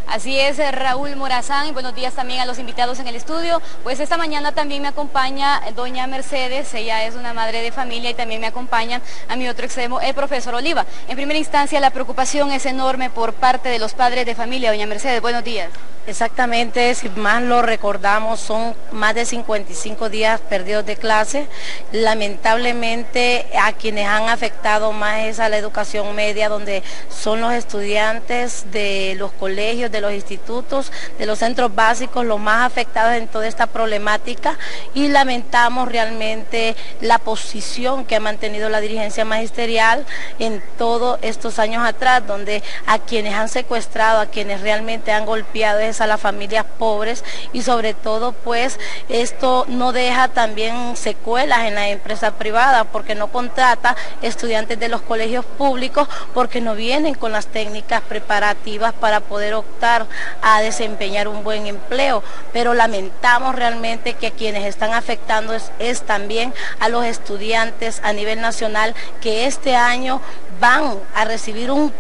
Así es, Raúl Morazán, y buenos días también a los invitados en el estudio. Pues esta mañana también me acompaña doña Mercedes, ella es una madre de familia, y también me acompaña a mi otro extremo el profesor Oliva. En primera instancia, la preocupación es enorme por parte de los padres de familia. Doña Mercedes, buenos días. Exactamente, si más lo recordamos, son más de 55 días perdidos de clase. Lamentablemente a quienes han afectado más es a la educación media, donde son los estudiantes de los colegios, de los institutos, de los centros básicos, los más afectados en toda esta problemática, y lamentamos realmente la posición que ha mantenido la dirigencia magisterial en todos estos años atrás, donde a quienes han secuestrado, a quienes realmente han golpeado es a las familias pobres, y sobre todo pues esto no deja también secuelas en la empresa privada, porque no contrata estudiantes de los colegios públicos porque no vienen con las técnicas preparativas para poder optar a desempeñar un buen empleo. Pero lamentamos realmente que quienes están afectando es también a los estudiantes a nivel nacional, que este año van a recibir un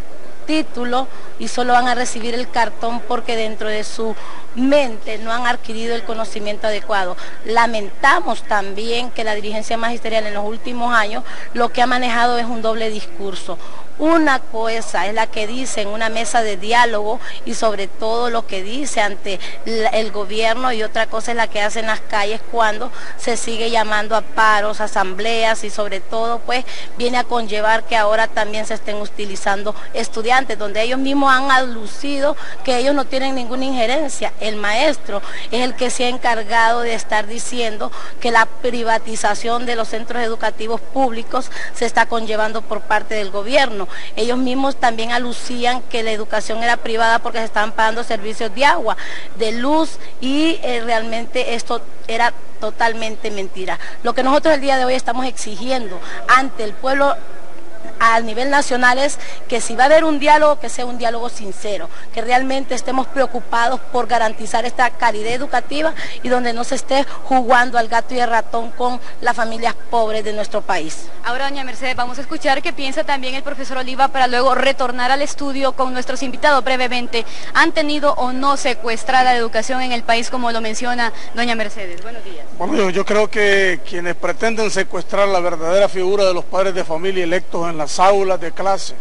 título y solo van a recibir el cartón porque dentro de su mente no han adquirido el conocimiento adecuado. Lamentamos también que la dirigencia magisterial en los últimos años lo que ha manejado es un doble discurso. Una cosa es la que dice en una mesa de diálogo y sobre todo lo que dice ante el gobierno, y otra cosa es la que hace en las calles cuando se sigue llamando a paros, asambleas, y sobre todo pues viene a conllevar que ahora también se estén utilizando estudiantes, donde ellos mismos han alucido que ellos no tienen ninguna injerencia. El maestro es el que se ha encargado de estar diciendo que la privatización de los centros educativos públicos se está conllevando por parte del gobierno. Ellos mismos también alucían que la educación era privada porque se estaban pagando servicios de agua, de luz, y realmente esto era totalmente mentira. Lo que nosotros el día de hoy estamos exigiendo ante el pueblo a nivel nacional es que si va a haber un diálogo, que sea un diálogo sincero, que realmente estemos preocupados por garantizar esta calidad educativa y donde no se esté jugando al gato y al ratón con las familias pobres de nuestro país. Ahora, doña Mercedes, vamos a escuchar qué piensa también el profesor Oliva para luego retornar al estudio con nuestros invitados brevemente. ¿Han tenido o no secuestrada la educación en el país, como lo menciona doña Mercedes? Buenos días. Bueno, yo creo que quienes pretenden secuestrar la verdadera figura de los padres de familia electos en las aulas de clase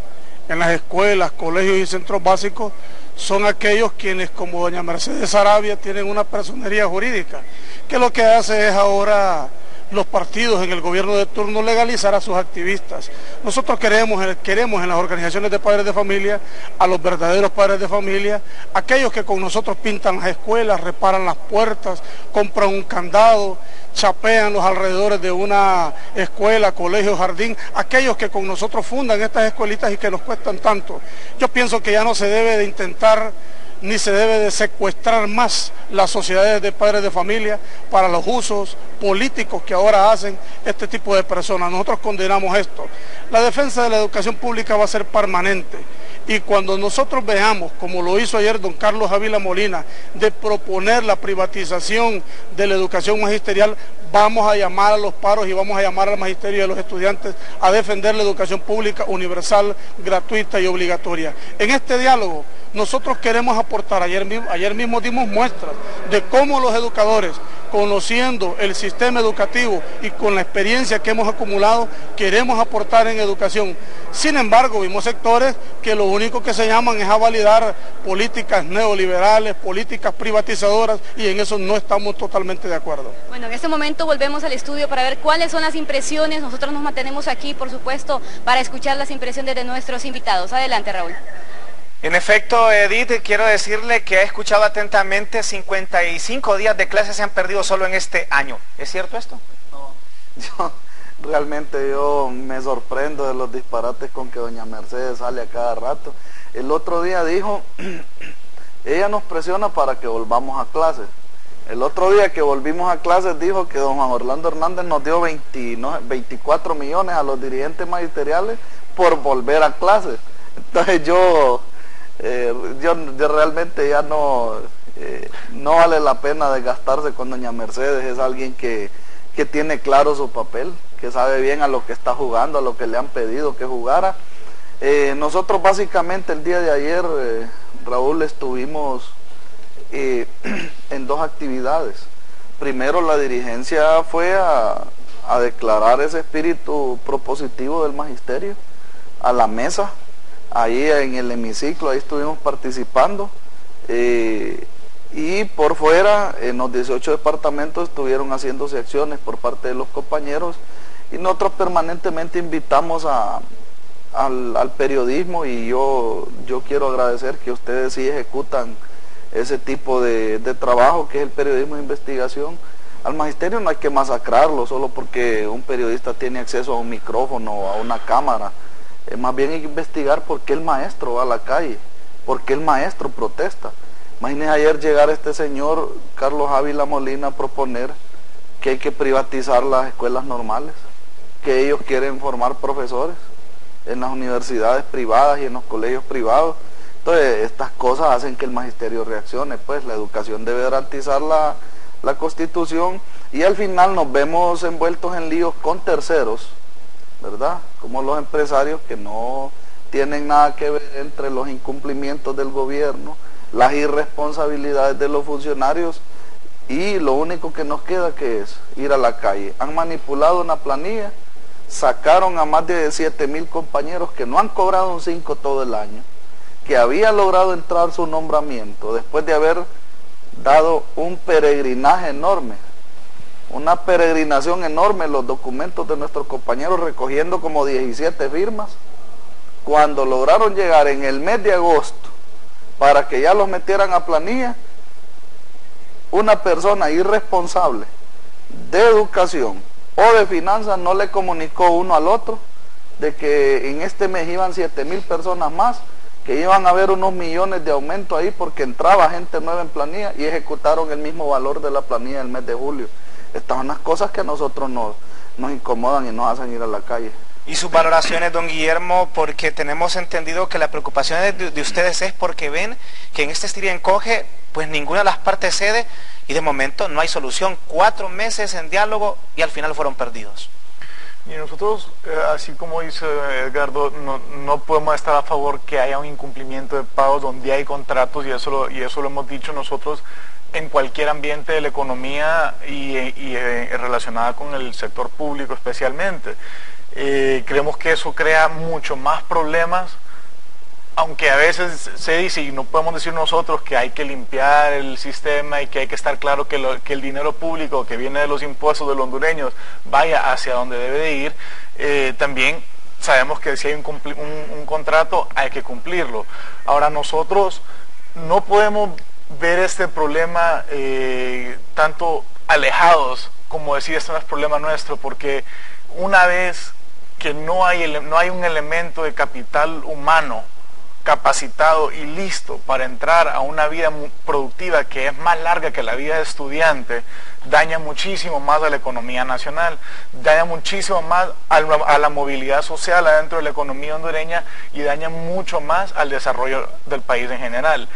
en las escuelas, colegios y centros básicos son aquellos quienes, como doña Mercedes Sarabia, tienen una personería jurídica, que lo que hace es ahora los partidos en el gobierno de turno legalizar a sus activistas. Nosotros queremos en las organizaciones de padres de familia a los verdaderos padres de familia, aquellos que con nosotros pintan las escuelas, reparan las puertas, compran un candado, chapean los alrededores de una escuela, colegio, jardín, aquellos que con nosotros fundan estas escuelitas y que nos cuestan tanto. Yo pienso que ya no se debe de intentar ni se debe de secuestrar más las sociedades de padres de familia para los usos políticos que ahora hacen este tipo de personas. Nosotros condenamos esto. La defensa de la educación pública va a ser permanente. Y cuando nosotros veamos, como lo hizo ayer don Carlos Ávila Molina, de proponer la privatización de la educación magisterial, vamos a llamar a los paros y vamos a llamar al magisterio y a los estudiantes a defender la educación pública universal, gratuita y obligatoria. En este diálogo nosotros queremos aportar, ayer mismo dimos muestras de cómo los educadores, conociendo el sistema educativo y con la experiencia que hemos acumulado, queremos aportar en educación. Sin embargo, vimos sectores que lo único que se llaman es a validar políticas neoliberales, políticas privatizadoras, y en eso no estamos totalmente de acuerdo. Bueno, en este momento volvemos al estudio para ver cuáles son las impresiones. Nosotros nos mantenemos aquí, por supuesto, para escuchar las impresiones de nuestros invitados. Adelante, Raúl. En efecto, Edith, quiero decirle que he escuchado atentamente, 55 días de clase se han perdido solo en este año. ¿Es cierto esto? No, realmente yo me sorprendo de los disparates con que doña Mercedes sale a cada rato. El otro día dijo, ella nos presiona para que volvamos a clases. El otro día que volvimos a clases dijo que don Juan Orlando Hernández nos dio 24 millones a los dirigentes magisteriales por volver a clases. Entonces yo realmente ya no vale la pena desgastarse con doña Mercedes. Es alguien que tiene claro su papel, que sabe bien a lo que está jugando, a lo que le han pedido que jugara. Nosotros básicamente el día de ayer, Raúl, estuvimos en dos actividades. Primero, la dirigencia fue a declarar ese espíritu propositivo del magisterio a la mesa. Ahí en el hemiciclo, ahí estuvimos participando, y por fuera, en los 18 departamentos estuvieron haciéndose acciones por parte de los compañeros, y nosotros permanentemente invitamos al periodismo, y yo quiero agradecer que ustedes sí ejecutan ese tipo de trabajo, que es el periodismo de investigación. Al magisterio no hay que masacrarlo solo porque un periodista tiene acceso a un micrófono o a una cámara. Más bien hay que investigar por qué el maestro va a la calle, por qué el maestro protesta. Imagínense ayer llegar este señor Carlos Ávila Molina a proponer que hay que privatizar las escuelas normales, que ellos quieren formar profesores en las universidades privadas y en los colegios privados. Entonces estas cosas hacen que el magisterio reaccione. Pues la educación debe garantizar la Constitución, y al final nos vemos envueltos en líos con terceros, ¿verdad? Como los empresarios, que no tienen nada que ver entre los incumplimientos del gobierno, las irresponsabilidades de los funcionarios, y lo único que nos queda que es ir a la calle. Han manipulado una planilla, sacaron a más de 7,000 compañeros que no han cobrado un 5 todo el año, que había logrado entrar su nombramiento después de haber dado un peregrinaje enorme. Una peregrinación enorme, los documentos de nuestros compañeros recogiendo como 17 firmas, cuando lograron llegar en el mes de agosto para que ya los metieran a planilla, una persona irresponsable de educación o de finanzas no le comunicó uno al otro de que en este mes iban 7,000 personas más, que iban a haber unos millones de aumento ahí porque entraba gente nueva en planilla, y ejecutaron el mismo valor de la planilla del mes de julio. Estas son las cosas que a nosotros nos incomodan y nos hacen ir a la calle. Y sus valoraciones, don Guillermo, porque tenemos entendido que la preocupación de ustedes es porque ven que en este estira y encoge, pues ninguna de las partes cede, y de momento no hay solución. 4 meses en diálogo y al final fueron perdidos. Y nosotros, así como dice Edgardo, no podemos estar a favor que haya un incumplimiento de pagos donde hay contratos, y eso lo hemos dicho nosotros en cualquier ambiente de la economía y relacionada con el sector público especialmente. Creemos que eso crea mucho más problemas aunque a veces se dice, y no podemos decir nosotros, que hay que limpiar el sistema y que hay que estar claro que el dinero público que viene de los impuestos de los hondureños vaya hacia donde debe de ir, también sabemos que si hay un contrato hay que cumplirlo. Ahora nosotros no podemos ver este problema tanto alejados, como decir, esto no es problema nuestro, porque una vez que no hay un elemento de capital humano capacitado y listo para entrar a una vida productiva que es más larga que la vida de estudiante, daña muchísimo más a la economía nacional, daña muchísimo más a la movilidad social adentro de la economía hondureña y daña mucho más al desarrollo del país en general.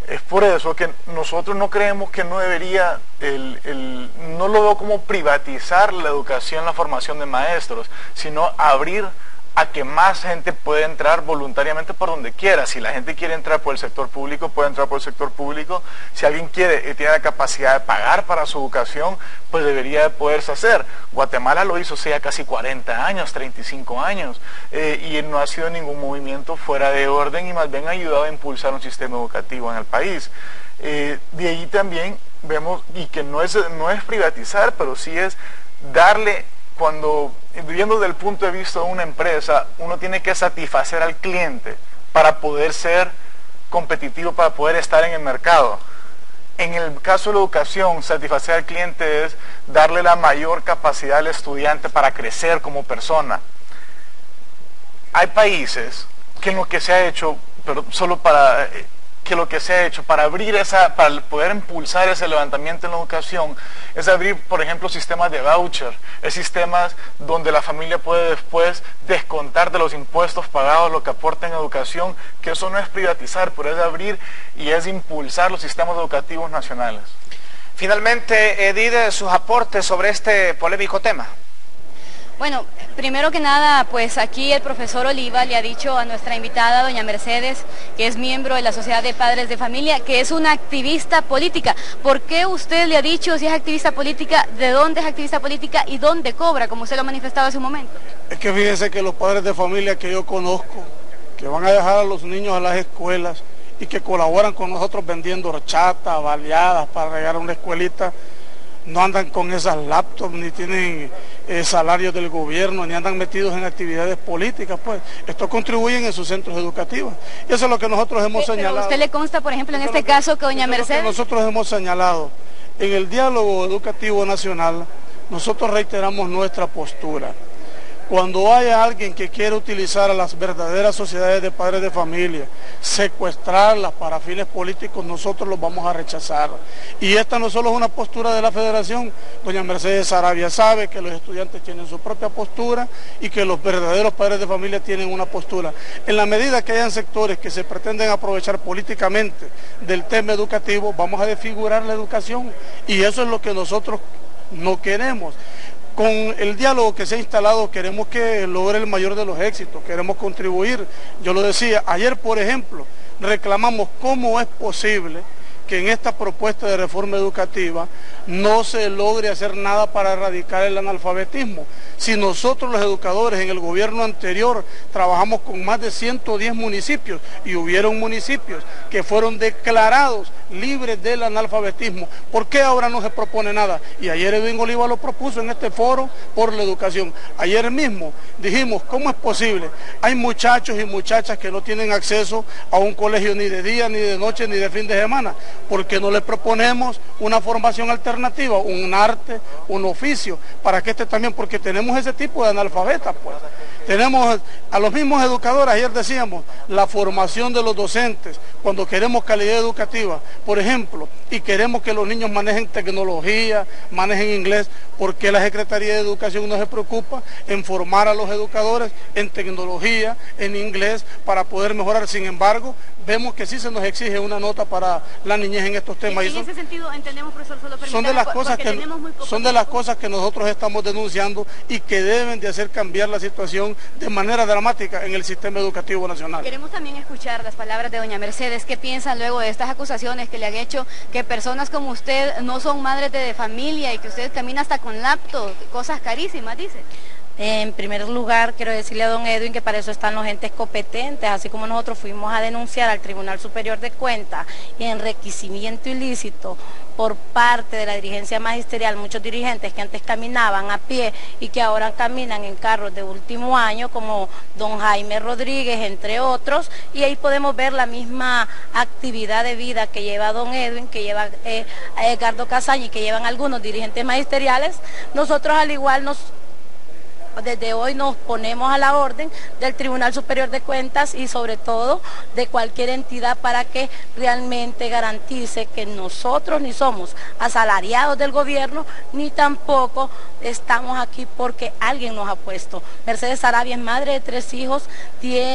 Es por eso que nosotros no creemos que no debería, no lo veo como privatizar la educación, la formación de maestros, sino abrir a que más gente pueda entrar voluntariamente por donde quiera. Si la gente quiere entrar por el sector público, puede entrar por el sector público. Si alguien quiere y tiene la capacidad de pagar para su educación, pues debería de poderse hacer. Guatemala lo hizo hace ya casi 40 años, 35 años, y no ha sido ningún movimiento fuera de orden y más bien ha ayudado a impulsar un sistema educativo en el país. De ahí también vemos, y que no es privatizar, pero sí es darle, cuando viendo desde el punto de vista de una empresa, uno tiene que satisfacer al cliente para poder ser competitivo, para poder estar en el mercado. En el caso de la educación, satisfacer al cliente es darle la mayor capacidad al estudiante para crecer como persona. Hay países que lo que se ha hecho, pero solo para abrir para poder impulsar ese levantamiento en la educación, es abrir, por ejemplo, sistemas de voucher, sistemas donde la familia puede después descontar de los impuestos pagados lo que aporta en educación, que eso no es privatizar, pero es abrir y es impulsar los sistemas educativos nacionales. Finalmente, Edith, sus aportes sobre este polémico tema. Bueno, primero que nada, pues aquí el profesor Oliva le ha dicho a nuestra invitada, doña Mercedes, que es miembro de la Sociedad de Padres de Familia, que es una activista política. ¿Por qué usted le ha dicho si es activista política, de dónde es activista política y dónde cobra, como usted lo ha manifestado hace un momento? Es que fíjese que los padres de familia que yo conozco, que van a dejar a los niños a las escuelas y que colaboran con nosotros vendiendo horchata, baleadas para regar a una escuelita, no andan con esas laptops, ni tienen salarios del gobierno, ni andan metidos en actividades políticas, pues. Estos contribuyen en sus centros educativos. Y eso es lo que nosotros hemos señalado. ¿Pero a usted le consta, por ejemplo, en este caso que doña Mercedes? Nosotros hemos señalado. En el diálogo educativo nacional, nosotros reiteramos nuestra postura. Cuando haya alguien que quiera utilizar a las verdaderas sociedades de padres de familia, secuestrarlas para fines políticos, nosotros los vamos a rechazar. Y esta no solo es una postura de la Federación, doña Mercedes Sarabia sabe que los estudiantes tienen su propia postura y que los verdaderos padres de familia tienen una postura. En la medida que hayan sectores que se pretenden aprovechar políticamente del tema educativo, vamos a desfigurar la educación y eso es lo que nosotros no queremos. Con el diálogo que se ha instalado queremos que logre el mayor de los éxitos, queremos contribuir. Yo lo decía, ayer por ejemplo, reclamamos cómo es posible que en esta propuesta de reforma educativa no se logre hacer nada para erradicar el analfabetismo. Si nosotros los educadores en el gobierno anterior trabajamos con más de 110 municipios y hubieron municipios que fueron declarados libres del analfabetismo, ¿por qué ahora no se propone nada? Y ayer Edwin Oliva lo propuso en este foro por la educación. Ayer mismo dijimos, ¿cómo es posible? Hay muchachos y muchachas que no tienen acceso a un colegio ni de día, ni de noche, ni de fin de semana. ¿Por qué no le proponemos una formación alternativa, un arte, un oficio, para que también, porque tenemos ese tipo de analfabetas, pues. Tenemos a los mismos educadores, ayer decíamos, la formación de los docentes, cuando queremos calidad educativa, por ejemplo, y queremos que los niños manejen tecnología, manejen inglés, ¿por qué la Secretaría de Educación no se preocupa en formar a los educadores en tecnología, en inglés, para poder mejorar? Sin embargo, vemos que sí se nos exige una nota para la niñez en estos temas. En ese sentido entendemos, profesor, solo son de las cosas que nosotros estamos denunciando y que deben de hacer cambiar la situación de manera dramática en el sistema educativo nacional. Queremos también escuchar las palabras de doña Mercedes. ¿Qué piensan luego de estas acusaciones que le han hecho, que personas como usted no son madres de familia y que usted camina hasta con laptop, cosas carísimas, dice? En primer lugar, quiero decirle a don Edwin que para eso están los entes competentes, así como nosotros fuimos a denunciar al Tribunal Superior de Cuentas enriquecimiento ilícito por parte de la dirigencia magisterial, muchos dirigentes que antes caminaban a pie y que ahora caminan en carros de último año, como don Jaime Rodríguez, entre otros, y ahí podemos ver la misma actividad de vida que lleva don Edwin, que lleva a Edgardo Casaña y que llevan algunos dirigentes magisteriales. Nosotros al igual desde hoy nos ponemos a la orden del Tribunal Superior de Cuentas y sobre todo de cualquier entidad para que realmente garantice que nosotros ni somos asalariados del gobierno, ni tampoco estamos aquí porque alguien nos ha puesto. Mercedes Sarabia es madre de 3 hijos,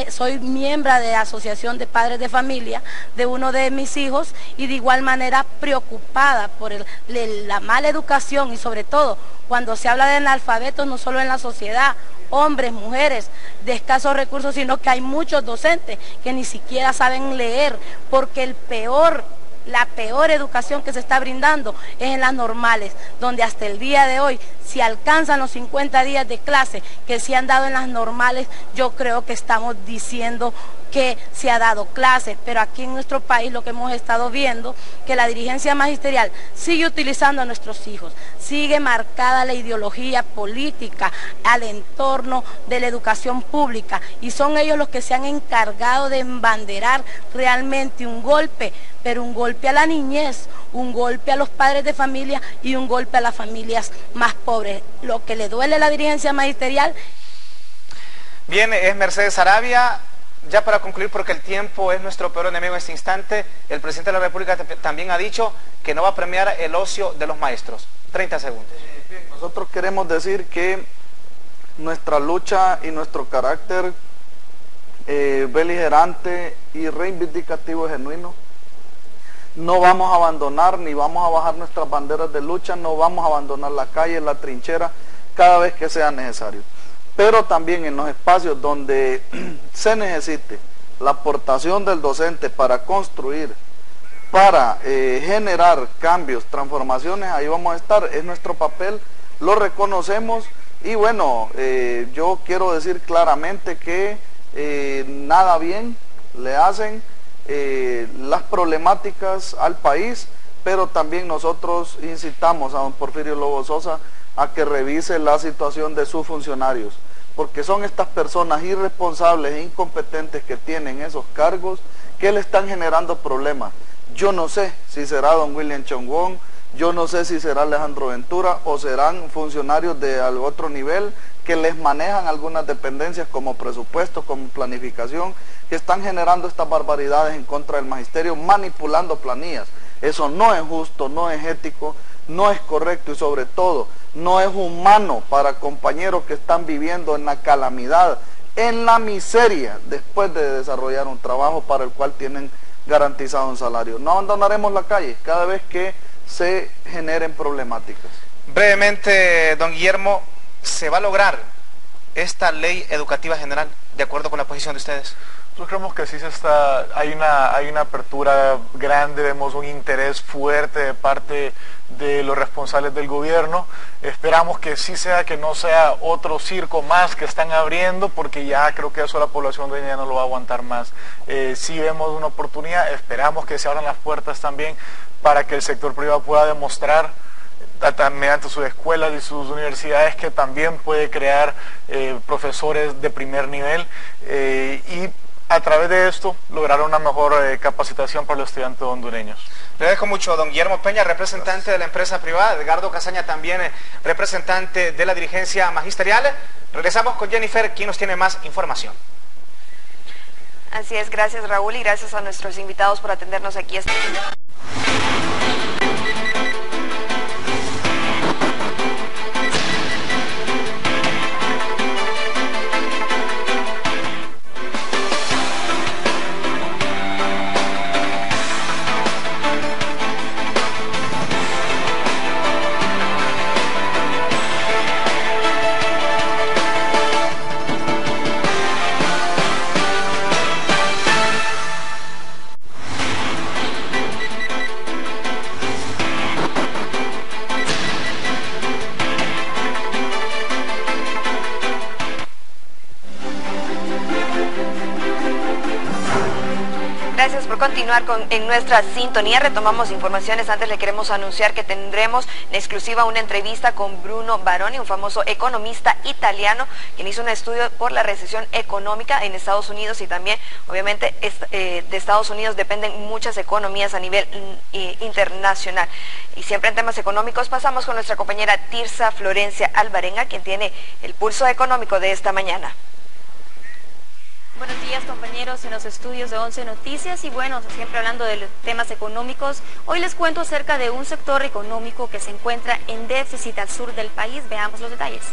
soy miembro de la Asociación de Padres de Familia de uno de mis hijos y de igual manera preocupada por la mala educación y sobre todo cuando se habla de analfabetos no solo en la sociedad, hombres, mujeres de escasos recursos, sino que hay muchos docentes que ni siquiera saben leer, porque la peor educación que se está brindando es en las normales, donde hasta el día de hoy, si alcanzan los 50 días de clase que se han dado en las normales, yo creo que estamos diciendo que se ha dado clase, pero aquí en nuestro país lo que hemos estado viendo, que la dirigencia magisterial sigue utilizando a nuestros hijos, sigue marcada la ideología política al entorno de la educación pública y son ellos los que se han encargado de embanderar realmente un golpe, pero un golpe a la niñez, un golpe a los padres de familia y un golpe a las familias más pobres. Lo que le duele a la dirigencia magisterial. Bien, es Mercedes Sarabia. Ya para concluir, porque el tiempo es nuestro peor enemigo en este instante, el presidente de la República también ha dicho que no va a premiar el ocio de los maestros. 30 segundos. Nosotros queremos decir que nuestra lucha y nuestro carácter beligerante y reivindicativo es genuino. No vamos a abandonar ni vamos a bajar nuestras banderas de lucha, no vamos a abandonar la calle, la trinchera, cada vez que sea necesario. Pero también en los espacios donde se necesite la aportación del docente para construir, para generar cambios, transformaciones, ahí vamos a estar, es nuestro papel, lo reconocemos y bueno, yo quiero decir claramente que nada bien le hacen las problemáticas al país, pero también nosotros incitamos a don Porfirio Lobo Sosa a que revise la situación de sus funcionarios, porque son estas personas irresponsables e incompetentes que tienen esos cargos que le están generando problemas. Yo no sé si será don William Chongón, yo no sé si será Alejandro Ventura o serán funcionarios de otro nivel que les manejan algunas dependencias como presupuesto, como planificación, que están generando estas barbaridades en contra del magisterio, manipulando planillas. Eso no es justo, no es ético, no es correcto y sobre todo no es humano para compañeros que están viviendo en la calamidad, en la miseria, después de desarrollar un trabajo para el cual tienen garantizado un salario. No abandonaremos la calle cada vez que se generen problemáticas. Brevemente, don Guillermo, ¿se va a lograr esta ley educativa general de acuerdo con la posición de ustedes? Nosotros creemos que sí hay una apertura grande, vemos un interés fuerte de parte de los responsables del gobierno. Esperamos que sí sea, que no sea otro circo más que están abriendo, porque ya creo que eso la población de ya no lo va a aguantar más. Sí vemos una oportunidad, esperamos que se abran las puertas también para que el sector privado pueda demostrar mediante sus escuelas y sus universidades que también puede crear profesores de primer nivel y a través de esto lograr una mejor capacitación para los estudiantes hondureños. Le dejo mucho, don Guillermo Peña, representante de la empresa privada, Edgardo Casaña también representante de la dirigencia magisterial. Regresamos con Jennifer, quien nos tiene más información. Así es, gracias Raúl y gracias a nuestros invitados por atendernos aquí esta mañana. por continuar en nuestra sintonía. Retomamos informaciones. Antes le queremos anunciar que tendremos en exclusiva una entrevista con Bruno Baroni, un famoso economista italiano, quien hizo un estudio por la recesión económica en Estados Unidos y también, obviamente, de Estados Unidos dependen muchas economías a nivel internacional. Y siempre en temas económicos pasamos con nuestra compañera Tirsa Florencia Alvarenga, quien tiene el pulso económico de esta mañana. Buenos días, compañeros, en los estudios de 11 Noticias. Y bueno, siempre hablando de temas económicos, hoy les cuento acerca de un sector económico que se encuentra en déficit al sur del país. Veamos los detalles.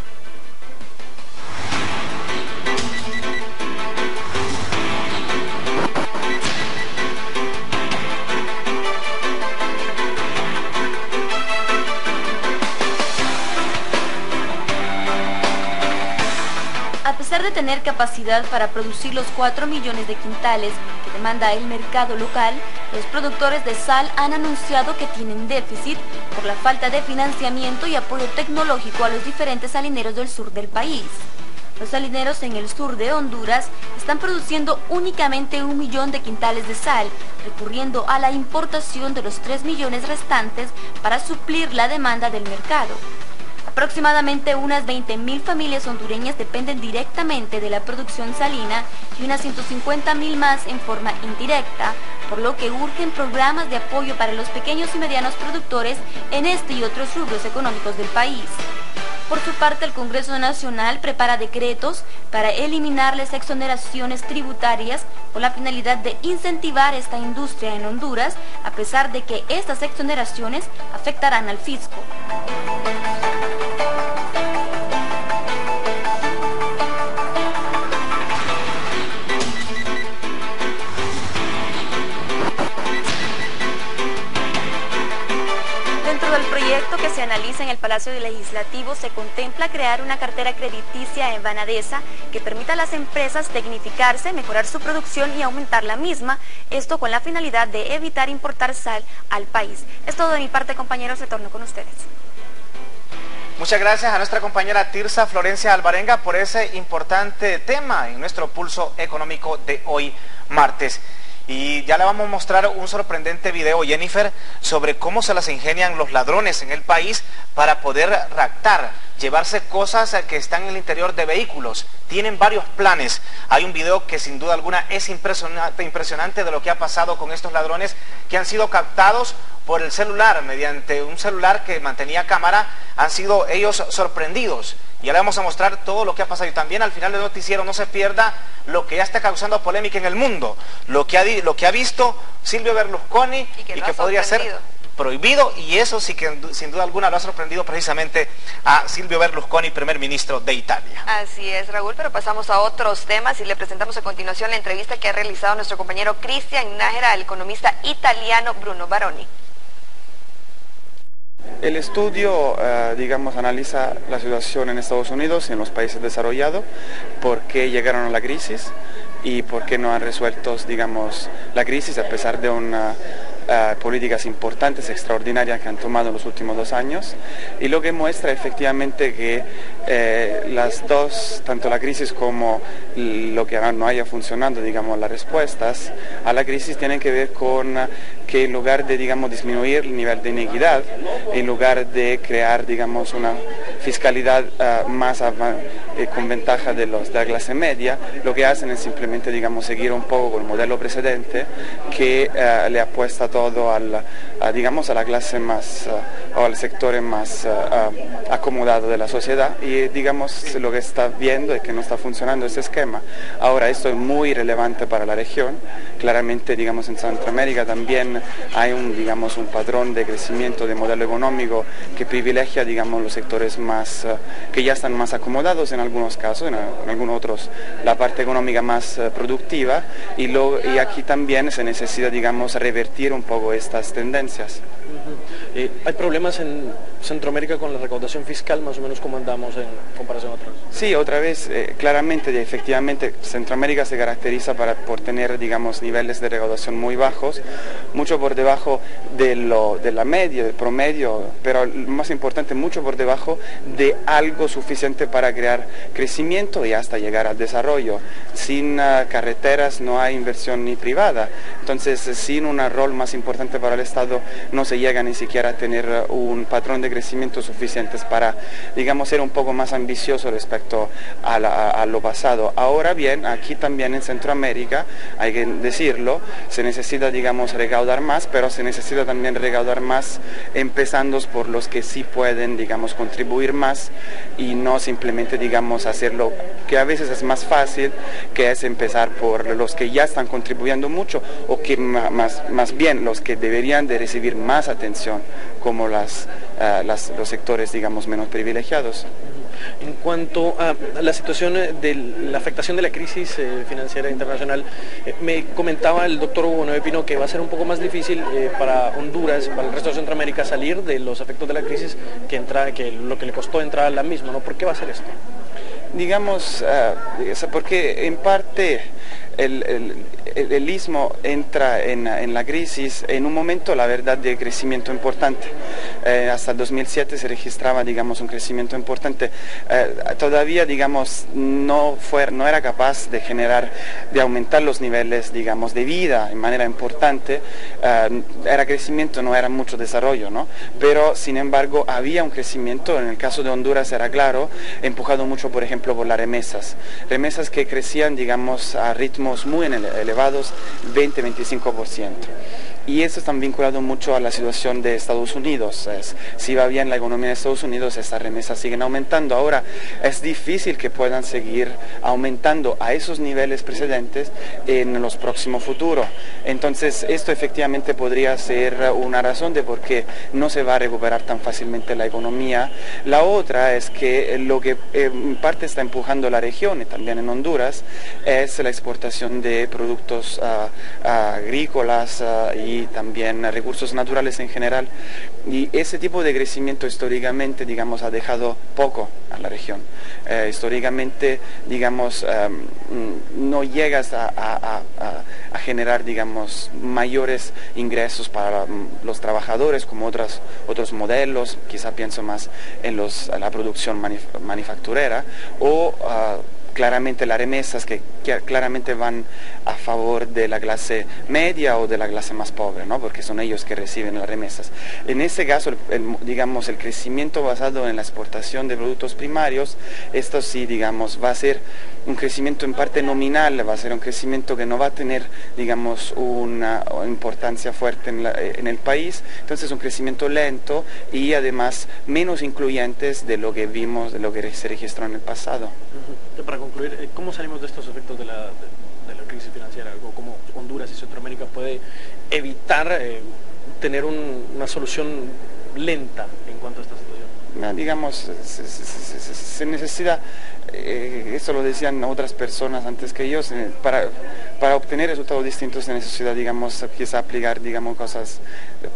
A pesar de tener capacidad para producir los 4 millones de quintales que demanda el mercado local, los productores de sal han anunciado que tienen déficit por la falta de financiamiento y apoyo tecnológico a los diferentes salineros del sur del país. Los salineros en el sur de Honduras están produciendo únicamente 1 millón de quintales de sal, recurriendo a la importación de los 3 millones restantes para suplir la demanda del mercado. Aproximadamente unas 20.000 familias hondureñas dependen directamente de la producción salina y unas 150.000 más en forma indirecta, por lo que urgen programas de apoyo para los pequeños y medianos productores en este y otros rubros económicos del país. Por su parte, el Congreso Nacional prepara decretos para eliminar las exoneraciones tributarias con la finalidad de incentivar esta industria en Honduras, a pesar de que estas exoneraciones afectarán al fisco. Del proyecto que se analiza en el Palacio Legislativo se contempla crear una cartera crediticia en Banadesa que permita a las empresas tecnificarse, mejorar su producción y aumentar la misma, esto con la finalidad de evitar importar sal al país. Es todo de mi parte, compañeros, retorno con ustedes. Muchas gracias a nuestra compañera Tirsa Florencia Alvarenga por ese importante tema en nuestro pulso económico de hoy martes. Y ya le vamos a mostrar un sorprendente video, Jennifer, sobre cómo se las ingenian los ladrones en el país para poder raptar, llevarse cosas que están en el interior de vehículos. Tienen varios planes. Hay un video que sin duda alguna es impresionante de lo que ha pasado con estos ladrones que han sido captados por el celular, mediante un celular que mantenía cámara, han sido ellos sorprendidos. Y ahora vamos a mostrar todo lo que ha pasado. Y también al final del noticiero no se pierda lo que ya está causando polémica en el mundo, lo que ha visto Silvio Berlusconi y que podría ser prohibido, y eso sí que sin duda alguna lo ha sorprendido precisamente a Silvio Berlusconi, primer ministro de Italia. Así es, Raúl, pero pasamos a otros temas y le presentamos a continuación la entrevista que ha realizado nuestro compañero Cristian Nájera al economista italiano Bruno Baroni. El estudio, digamos, analiza la situación en Estados Unidos y en los países desarrollados, por qué llegaron a la crisis y por qué no han resuelto, digamos, la crisis a pesar de una políticas importantes, extraordinarias que han tomado en los últimos 2 años, y lo que muestra efectivamente que las dos, tanto la crisis como lo que no haya funcionado, digamos, las respuestas a la crisis tienen que ver con que en lugar de, digamos, disminuir el nivel de inequidad, en lugar de crear, digamos, una fiscalidad más con ventaja de la clase media, lo que hacen es simplemente, digamos, seguir un poco con el modelo precedente que le apuesta todo digamos, a la clase más o al sector más acomodado de la sociedad, y digamos lo que está viendo es que no está funcionando ese esquema. Ahora esto es muy relevante para la región, claramente, digamos, en Centroamérica también hay digamos, un patrón de crecimiento de modelo económico que privilegia, digamos, los sectores más que ya están más acomodados en algunos casos, en algunos otros la parte económica más productiva, y aquí también se necesita, digamos, revertir un poco estas tendencias. ¿Hay problemas en Centroamérica con la recaudación fiscal, más o menos como andamos en comparación a otros? Sí, otra vez, claramente, efectivamente, Centroamérica se caracteriza por tener, digamos, niveles de recaudación muy bajos, mucho por debajo de la media, del promedio, pero más importante, mucho por debajo de algo suficiente para crear crecimiento y hasta llegar al desarrollo. Sin carreteras no hay inversión ni privada, entonces sin un rol más importante para el Estado no se llega ni siquiera a tener un patrón de crecimiento suficientes para, digamos, ser un poco más ambicioso respecto a lo pasado. Ahora bien, aquí también en Centroamérica, hay que decirlo, se necesita, digamos, recaudar más, pero se necesita también recaudar más empezando por los que sí pueden, digamos, contribuir más y no simplemente, digamos, hacerlo, que a veces es más fácil, que es empezar por los que ya están contribuyendo mucho o que más bien los que deberían de recibir más atención, como los sectores, digamos, menos privilegiados. En cuanto a la situación de la afectación de la crisis financiera internacional, me comentaba el doctor Hugo Noé Pino que va a ser un poco más difícil para Honduras, para el resto de Centroamérica, salir de los efectos de la crisis que lo que le costó entrar a la misma, ¿no? ¿Por qué va a ser esto? Digamos, porque en parte el istmo entra en la crisis en un momento, la verdad, de crecimiento importante. Hasta el 2007 se registraba, digamos, un crecimiento importante. Todavía, digamos, no era capaz de aumentar los niveles, digamos, de vida en manera importante. Era crecimiento, no era mucho desarrollo, ¿no? Pero, sin embargo, había un crecimiento, en el caso de Honduras era claro, empujado mucho, por ejemplo, por las remesas. Remesas que crecían, digamos, a ritmos muy elevados, 20-25%. Y eso está vinculado mucho a la situación de Estados Unidos. Si va bien la economía de Estados Unidos, estas remesas siguen aumentando. Ahora es difícil que puedan seguir aumentando a esos niveles precedentes en los próximos futuros. Entonces esto efectivamente podría ser una razón de por qué no se va a recuperar tan fácilmente la economía. La otra es que lo que en parte está empujando la región y también en Honduras es la exportación de productos agrícolas y también recursos naturales en general, y ese tipo de crecimiento históricamente, digamos, ha dejado poco a la región. Históricamente, digamos, no llegas a generar, digamos, mayores ingresos para los trabajadores como otros modelos, quizá pienso más en la producción manufacturera o claramente las remesas que claramente van a favor de la clase media o de la clase más pobre, ¿no? Porque son ellos que reciben las remesas. En ese caso, digamos, el crecimiento basado en la exportación de productos primarios, esto sí, digamos, va a ser un crecimiento en parte nominal, va a ser un crecimiento que no va a tener, digamos, una importancia fuerte en el país, entonces un crecimiento lento y además menos incluyentes de lo que vimos, de lo que se registró en el pasado. Para concluir, ¿cómo salimos de estos efectos de la crisis financiera? ¿Cómo Honduras y Centroamérica puede evitar tener una solución lenta en cuanto a esta situación? Digamos, se necesita, eso lo decían otras personas antes que ellos, para obtener resultados distintos se necesita, digamos, quizá aplicar, digamos,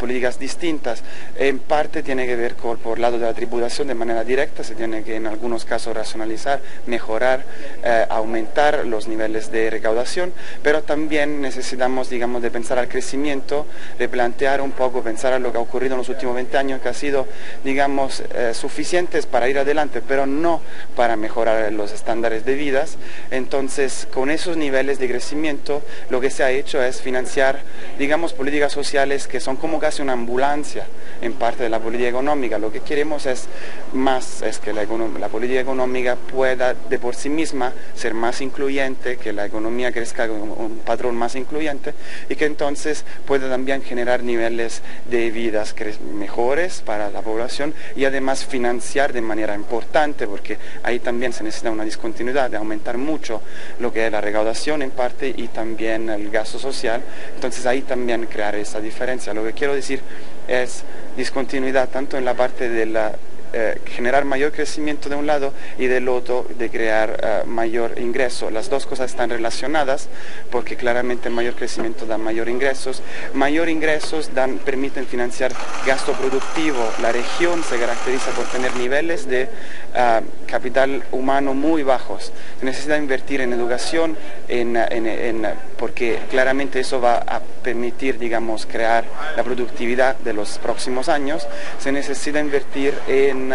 políticas distintas. En parte tiene que ver por lado de la tributación de manera directa, se tiene que en algunos casos racionalizar, mejorar, aumentar los niveles de recaudación, pero también necesitamos, digamos, de pensar al crecimiento, replantear un poco, pensar a lo que ha ocurrido en los últimos 20 años, que ha sido, digamos, suficientes para ir adelante, pero no para mejorar los estándares de vidas. Entonces, con esos niveles de crecimiento, lo que se ha hecho es financiar, digamos, políticas sociales que son como casi una ambulancia en parte de la política económica. Lo que queremos es que la política económica pueda de por sí misma ser más incluyente, que la economía crezca con un patrón más incluyente y que entonces pueda también generar niveles de vidas mejores para la población y además financiar de manera importante, porque ahí también se necesita una discontinuidad de aumentar mucho lo que es la recaudación en parte y también el gasto social. Entonces ahí también crear esa diferencia. Lo que quiero decir es discontinuidad tanto en la parte de la generar mayor crecimiento de un lado y del otro de crear mayor ingreso. Las dos cosas están relacionadas porque claramente mayor crecimiento da mayor ingresos permiten financiar gasto productivo. La región se caracteriza por tener niveles de capital humano muy bajos. Se necesita invertir en educación, porque claramente eso va a permitir, digamos, crear la productividad de los próximos años. Se necesita invertir en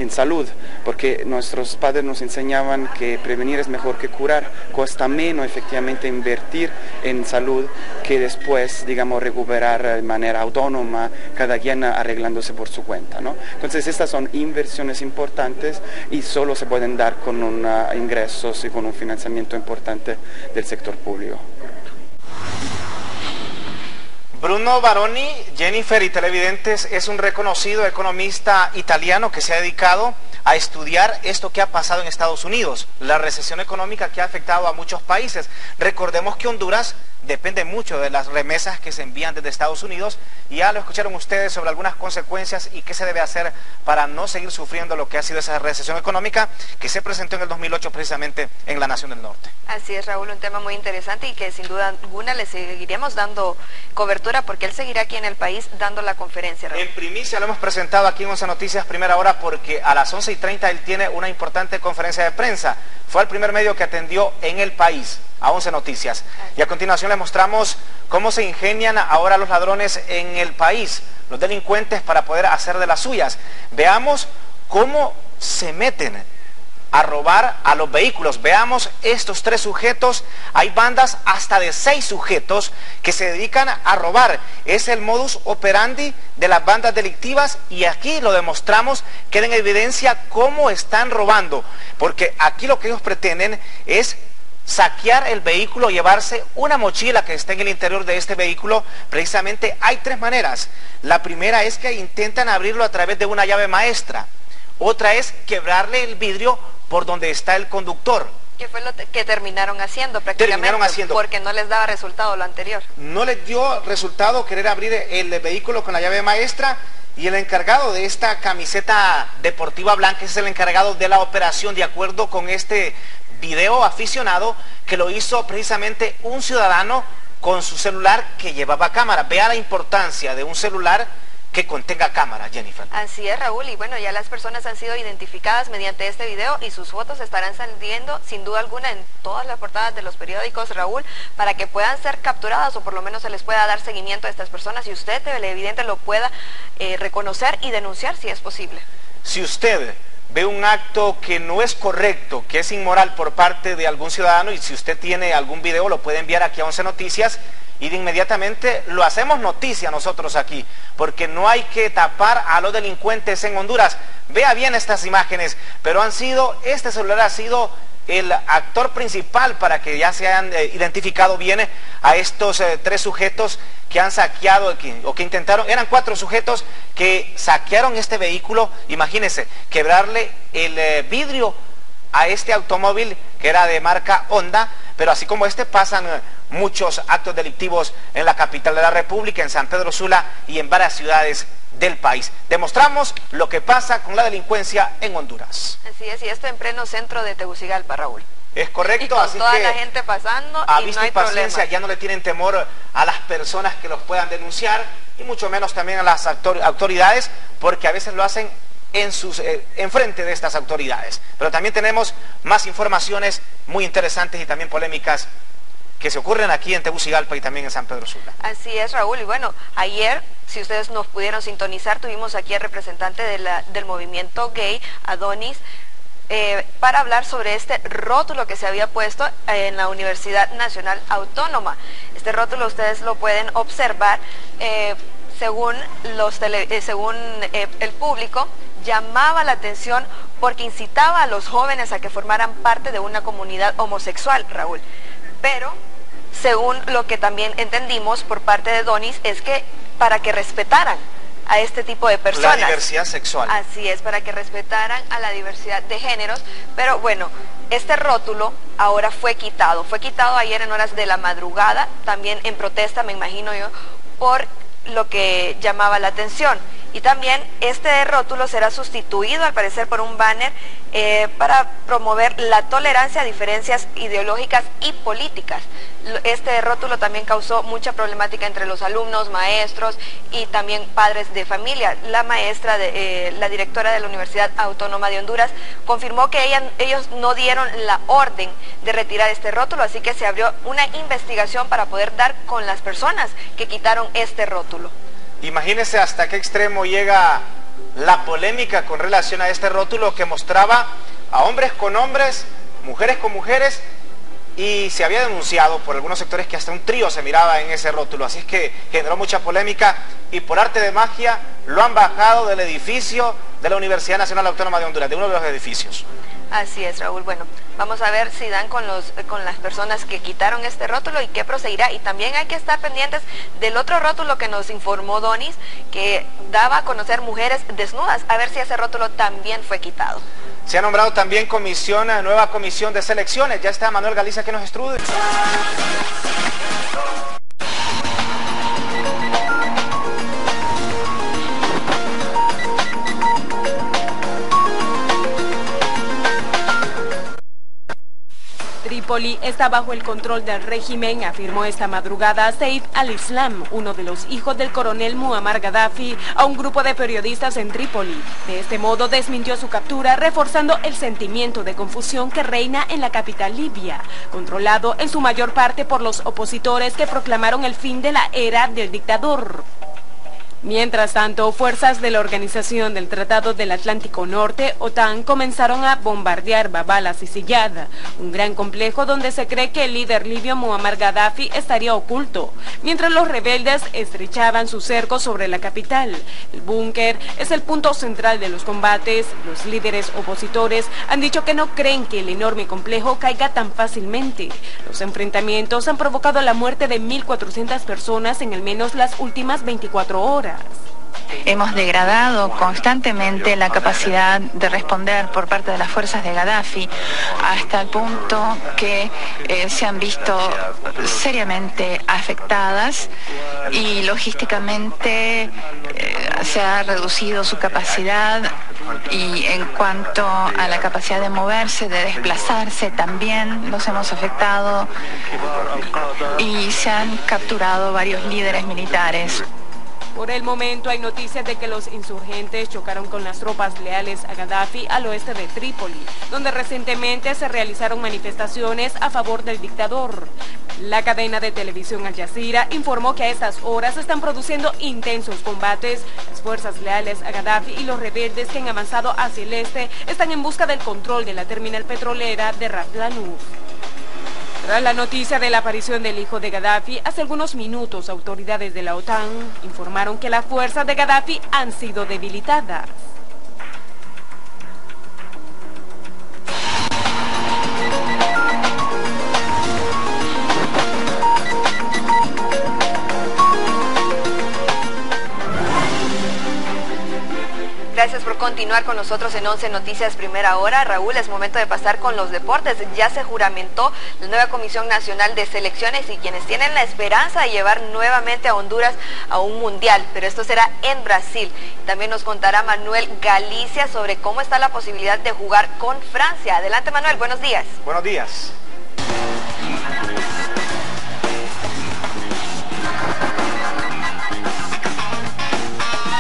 salud, porque nuestros padres nos enseñaban que prevenir es mejor que curar. Cuesta menos efectivamente invertir en salud que después, digamos, recuperar de manera autónoma, cada quien arreglándose por su cuenta, ¿no? Entonces estas son inversiones importantes y solo se pueden dar con ingresos y con un financiamiento importante del sector público. Bruno Baroni, Jennifer y televidentes, es un reconocido economista italiano que se ha dedicado a estudiar esto que ha pasado en Estados Unidos, la recesión económica que ha afectado a muchos países. Recordemos que Honduras depende mucho de las remesas que se envían desde Estados Unidos y ya lo escucharon ustedes sobre algunas consecuencias y qué se debe hacer para no seguir sufriendo lo que ha sido esa recesión económica que se presentó en el 2008 precisamente en la Nación del Norte. Así es, Raúl, un tema muy interesante y que sin duda alguna le seguiríamos dando cobertura porque él seguirá aquí en el país dando la conferencia, Raúl. En primicia lo hemos presentado aquí en 11 Noticias Primera Hora porque a las 11:30 él tiene una importante conferencia de prensa. Fue el primer medio que atendió en el país a 11 Noticias. Y a continuación les mostramos cómo se ingenian ahora los ladrones en el país, los delincuentes, para poder hacer de las suyas. Veamos cómo se meten a robar a los vehículos. Veamos estos 3 sujetos. Hay bandas hasta de 6 sujetos que se dedican a robar. Es el modus operandi de las bandas delictivas y aquí lo demostramos, queda en evidencia cómo están robando, porque aquí lo que ellos pretenden es saquear el vehículo, llevarse una mochila que está en el interior de este vehículo. Precisamente hay 3 maneras. La primera es que intentan abrirlo a través de una llave maestra. Otra es quebrarle el vidrio por donde está el conductor. ¿Qué fue lo que terminaron haciendo prácticamente? Porque no les daba resultado lo anterior. No les dio resultado querer abrir el vehículo con la llave maestra y el encargado de esta camiseta deportiva blanca es el encargado de la operación, de acuerdo con este video aficionado que lo hizo precisamente un ciudadano con su celular que llevaba cámara. Vea la importancia de un celular que contenga cámara, Jennifer. Así es, Raúl, y bueno, ya las personas han sido identificadas mediante este video y sus fotos estarán saliendo sin duda alguna en todas las portadas de los periódicos, Raúl, para que puedan ser capturadas o por lo menos se les pueda dar seguimiento a estas personas y usted, televidente, lo pueda reconocer y denunciar si es posible. Si usted ve un acto que no es correcto, que es inmoral por parte de algún ciudadano, y si usted tiene algún video lo puede enviar aquí a 11 Noticias y de inmediatamente lo hacemos noticia nosotros aquí, porque no hay que tapar a los delincuentes en Honduras. Vea bien estas imágenes, pero este celular ha sido el actor principal para que ya se hayan identificado bien a estos 3 sujetos que han saqueado o que intentaron. Eran 4 sujetos que saquearon este vehículo. Imagínense, quebrarle el vidrio a este automóvil que era de marca Honda, pero así como pasan muchos actos delictivos en la capital de la República, en San Pedro Sula y en varias ciudades del país. Demostramos lo que pasa con la delincuencia en Honduras. Así es, y esto en pleno centro de Tegucigalpa, Raúl. Es correcto, y con así toda que la gente pasando a y vista no hay y paciencia, problema. ya no le tienen temor a las personas que los puedan denunciar y mucho menos también a las autoridades, porque a veces lo hacen en frente de estas autoridades. Pero también tenemos más informaciones muy interesantes y también polémicas que se ocurren aquí en Tegucigalpa y también en San Pedro Sula. Así es, Raúl, y bueno, ayer, si ustedes nos pudieron sintonizar, tuvimos aquí al representante del movimiento gay, Adonis, para hablar sobre este rótulo que se había puesto en la Universidad Nacional Autónoma. Este rótulo ustedes lo pueden observar, según el público, llamaba la atención porque incitaba a los jóvenes a que formaran parte de una comunidad homosexual, Raúl. Pero, según lo que también entendimos por parte de Donis, es que para que respetaran a este tipo de personas. La diversidad sexual. Así es, para que respetaran a la diversidad de géneros. Pero bueno, este rótulo ahora fue quitado ayer en horas de la madrugada, también en protesta, me imagino yo, por lo que llamaba la atención. Y también este rótulo será sustituido al parecer por un banner para promover la tolerancia a diferencias ideológicas y políticas. Este rótulo también causó mucha problemática entre los alumnos, maestros y también padres de familia. La maestra, la directora de la Universidad Autónoma de Honduras, confirmó que ellos no dieron la orden de retirar este rótulo, así que se abrió una investigación para poder dar con las personas que quitaron este rótulo. Imagínense hasta qué extremo llega la polémica con relación a este rótulo que mostraba a hombres con hombres, mujeres con mujeres, y se había denunciado por algunos sectores que hasta un trío se miraba en ese rótulo, así es que generó mucha polémica y por arte de magia lo han bajado del edificio de la Universidad Nacional Autónoma de Honduras, de uno de los edificios. Así es, Raúl. Bueno, vamos a ver si dan con las personas que quitaron este rótulo y qué procederá. Y también hay que estar pendientes del otro rótulo que nos informó Donis, que daba a conocer mujeres desnudas, a ver si ese rótulo también fue quitado. Se ha nombrado también nueva comisión de selecciones. Ya está Manuel Galicia que nos instruye. Trípoli está bajo el control del régimen, afirmó esta madrugada Saif al-Islam, uno de los hijos del coronel Muammar Gaddafi, a un grupo de periodistas en Trípoli. De este modo desmintió su captura, reforzando el sentimiento de confusión que reina en la capital libia, controlado en su mayor parte por los opositores que proclamaron el fin de la era del dictador. Mientras tanto, fuerzas de la Organización del Tratado del Atlántico Norte, OTAN, comenzaron a bombardear Bab al-Assiyad, un gran complejo donde se cree que el líder libio Muammar Gaddafi estaría oculto, mientras los rebeldes estrechaban su cerco sobre la capital. El búnker es el punto central de los combates. Los líderes opositores han dicho que no creen que el enorme complejo caiga tan fácilmente. Los enfrentamientos han provocado la muerte de 1.400 personas en al menos las últimas 24 horas. Hemos degradado constantemente la capacidad de responder por parte de las fuerzas de Gaddafi hasta el punto que se han visto seriamente afectadas y logísticamente se ha reducido su capacidad, y en cuanto a la capacidad de moverse, de desplazarse, también los hemos afectado y se han capturado varios líderes militares. Por el momento hay noticias de que los insurgentes chocaron con las tropas leales a Gaddafi al oeste de Trípoli, donde recientemente se realizaron manifestaciones a favor del dictador. La cadena de televisión Al Jazeera informó que a estas horas se están produciendo intensos combates. Las fuerzas leales a Gaddafi y los rebeldes que han avanzado hacia el este están en busca del control de la terminal petrolera de Ras Lanuf. Tras la noticia de la aparición del hijo de Gaddafi, hace algunos minutos autoridades de la OTAN informaron que las fuerzas de Gaddafi han sido debilitadas. Gracias por continuar con nosotros en 11 Noticias Primera Hora. Raúl, es momento de pasar con los deportes. Ya se juramentó la nueva Comisión Nacional de Selecciones y quienes tienen la esperanza de llevar nuevamente a Honduras a un mundial, pero esto será en Brasil. También nos contará Manuel Galicia sobre cómo está la posibilidad de jugar con Francia. Adelante, Manuel, buenos días. Buenos días.